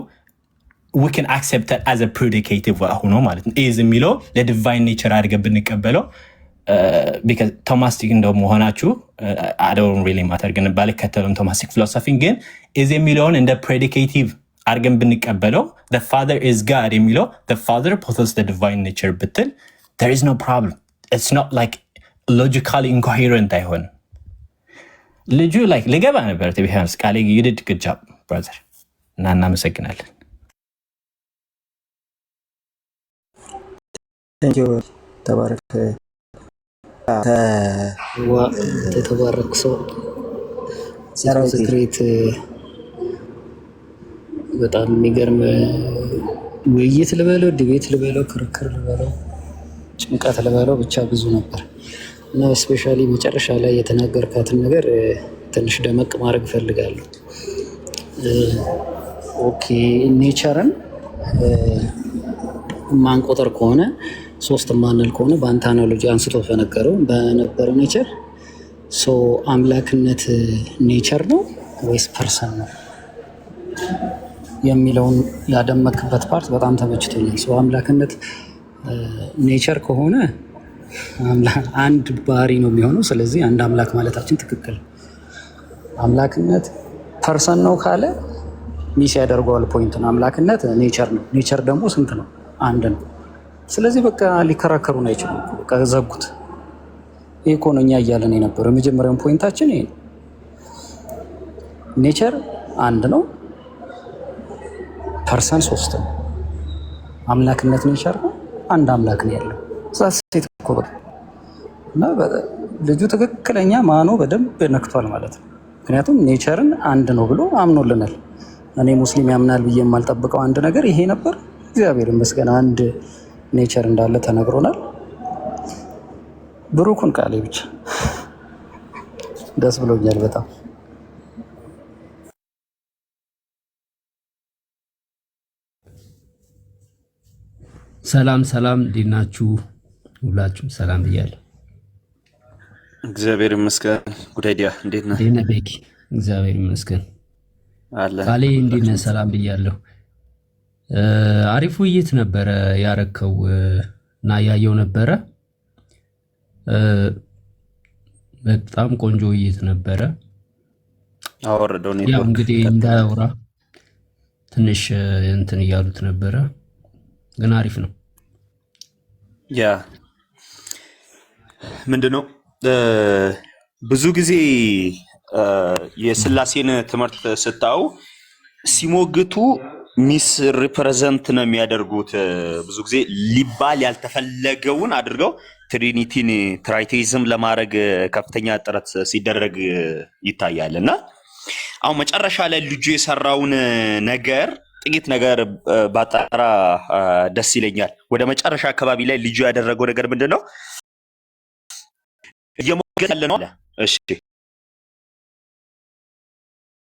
we can accept that as a predicative ሆኖ ማለት ነው። is የሚለው ለዲቫይን ኔቸር አድርገን ብንቀበለው because ቶማስቲክ እንደመሆናችሁ I don't really matter ግን ባልከተልም ቶማስቲክ philosophy ግን is የሚለውን እንደ predicative አርገን ብንቀበለው the father is God የሚለው the father possesses the divine nature ብትል there is no problem. It's not like logically incoherent አይሆን ልጁ like ልገባ ነበር to be honest ቃሌ you did good job brother እና እናመሰግናለን። Thank you ተባረክ የተባረክ ሰው ሴክሬት በጣም የሚገርም ውይይት ልበለው፣ ዲቤት ልበለው፣ ክርክር ልበለው፣ ጭንቀት ልበለው ብቻ ብዙ ነበር እና ስፔሻሊ መጨረሻ ላይ የተናገርካትን ነገር ትንሽ ደመቅ ማድረግ እፈልጋለሁ። ኦኬ ኔቸርን ማንቆጠር ከሆነ ሶስት ማንል ከሆነ በአንተ አናሎጂ አንስቶ በነበረው ኔቸር አምላክነት ኔቸር ነው ወይስ ፐርሰን ነው የሚለውን ያደመክበት ፓርት በጣም ተመችቶኛል። አምላክነት ኔቸር ከሆነ አንድ ባህሪ ነው የሚሆነው። ስለዚህ አንድ አምላክ ማለታችን ትክክል። አምላክነት ፐርሰን ነው ካለ ሚስ ያደርገዋል ፖይንትን። አምላክነት ኔቸር ነው፣ ኔቸር ደግሞ ስንት ነው? አንድ ነው። ስለዚህ በቃ ሊከራከሩን አይችሉም። በቃ ዘጉት። ይህ እኮ ነው እኛ እያለን የነበረው። የመጀመሪያውን ፖይንታችን ይሄ ነው። ኔቸር አንድ ነው፣ ፐርሰን ሶስት ነው። አምላክነት ኔቸር ነው፣ አንድ አምላክ ነው ያለው። ሴት እኮ እና ልጁ ትክክለኛ ማኖ በደንብ ነክቷል ማለት ነው። ምክንያቱም ኔቸርን አንድ ነው ብሎ አምኖልናል። እኔ ሙስሊም ያምናል ብዬ የማልጠብቀው አንድ ነገር ይሄ ነበር። እግዚአብሔር ይመስገን አንድ ኔቸር እንዳለ ተነግሮናል። ብሩኩን ቃሌ ብቻ ደስ ብሎኛል በጣም። ሰላም ሰላም፣ እንዴት ናችሁ? ሁላችሁም ሰላም ብያለሁ። እግዚአብሔር ይመስገን። ጉዳይዲያ እንዴት ነህ? እንዴት ነህ ቤኪ? እግዚአብሔር ይመስገን አለ። ቃሌ እንዴት ነህ? ሰላም ብያለሁ። አሪፍ ውይይት ነበረ ያረከው እና ያየው ነበረ። በጣም ቆንጆ ውይይት ነበረ። አወረደው ነው ያው እንግዲህ እንዳያወራ ትንሽ እንትን እያሉት ነበረ፣ ግን አሪፍ ነው። ያ ምንድነው ብዙ ጊዜ የስላሴን ትምህርት ስታው ሲሞግቱ ሚስ ሪፕሬዘንት ነው የሚያደርጉት። ብዙ ጊዜ ሊባል ያልተፈለገውን አድርገው ትሪኒቲን ትራይቴይዝም ለማድረግ ከፍተኛ ጥረት ሲደረግ ይታያል። እና አሁን መጨረሻ ላይ ልጁ የሰራውን ነገር ጥቂት ነገር ባጠራ ደስ ይለኛል። ወደ መጨረሻ አካባቢ ላይ ልጁ ያደረገው ነገር ምንድነው? እየሞገተ ያለ ነው አለ። እሺ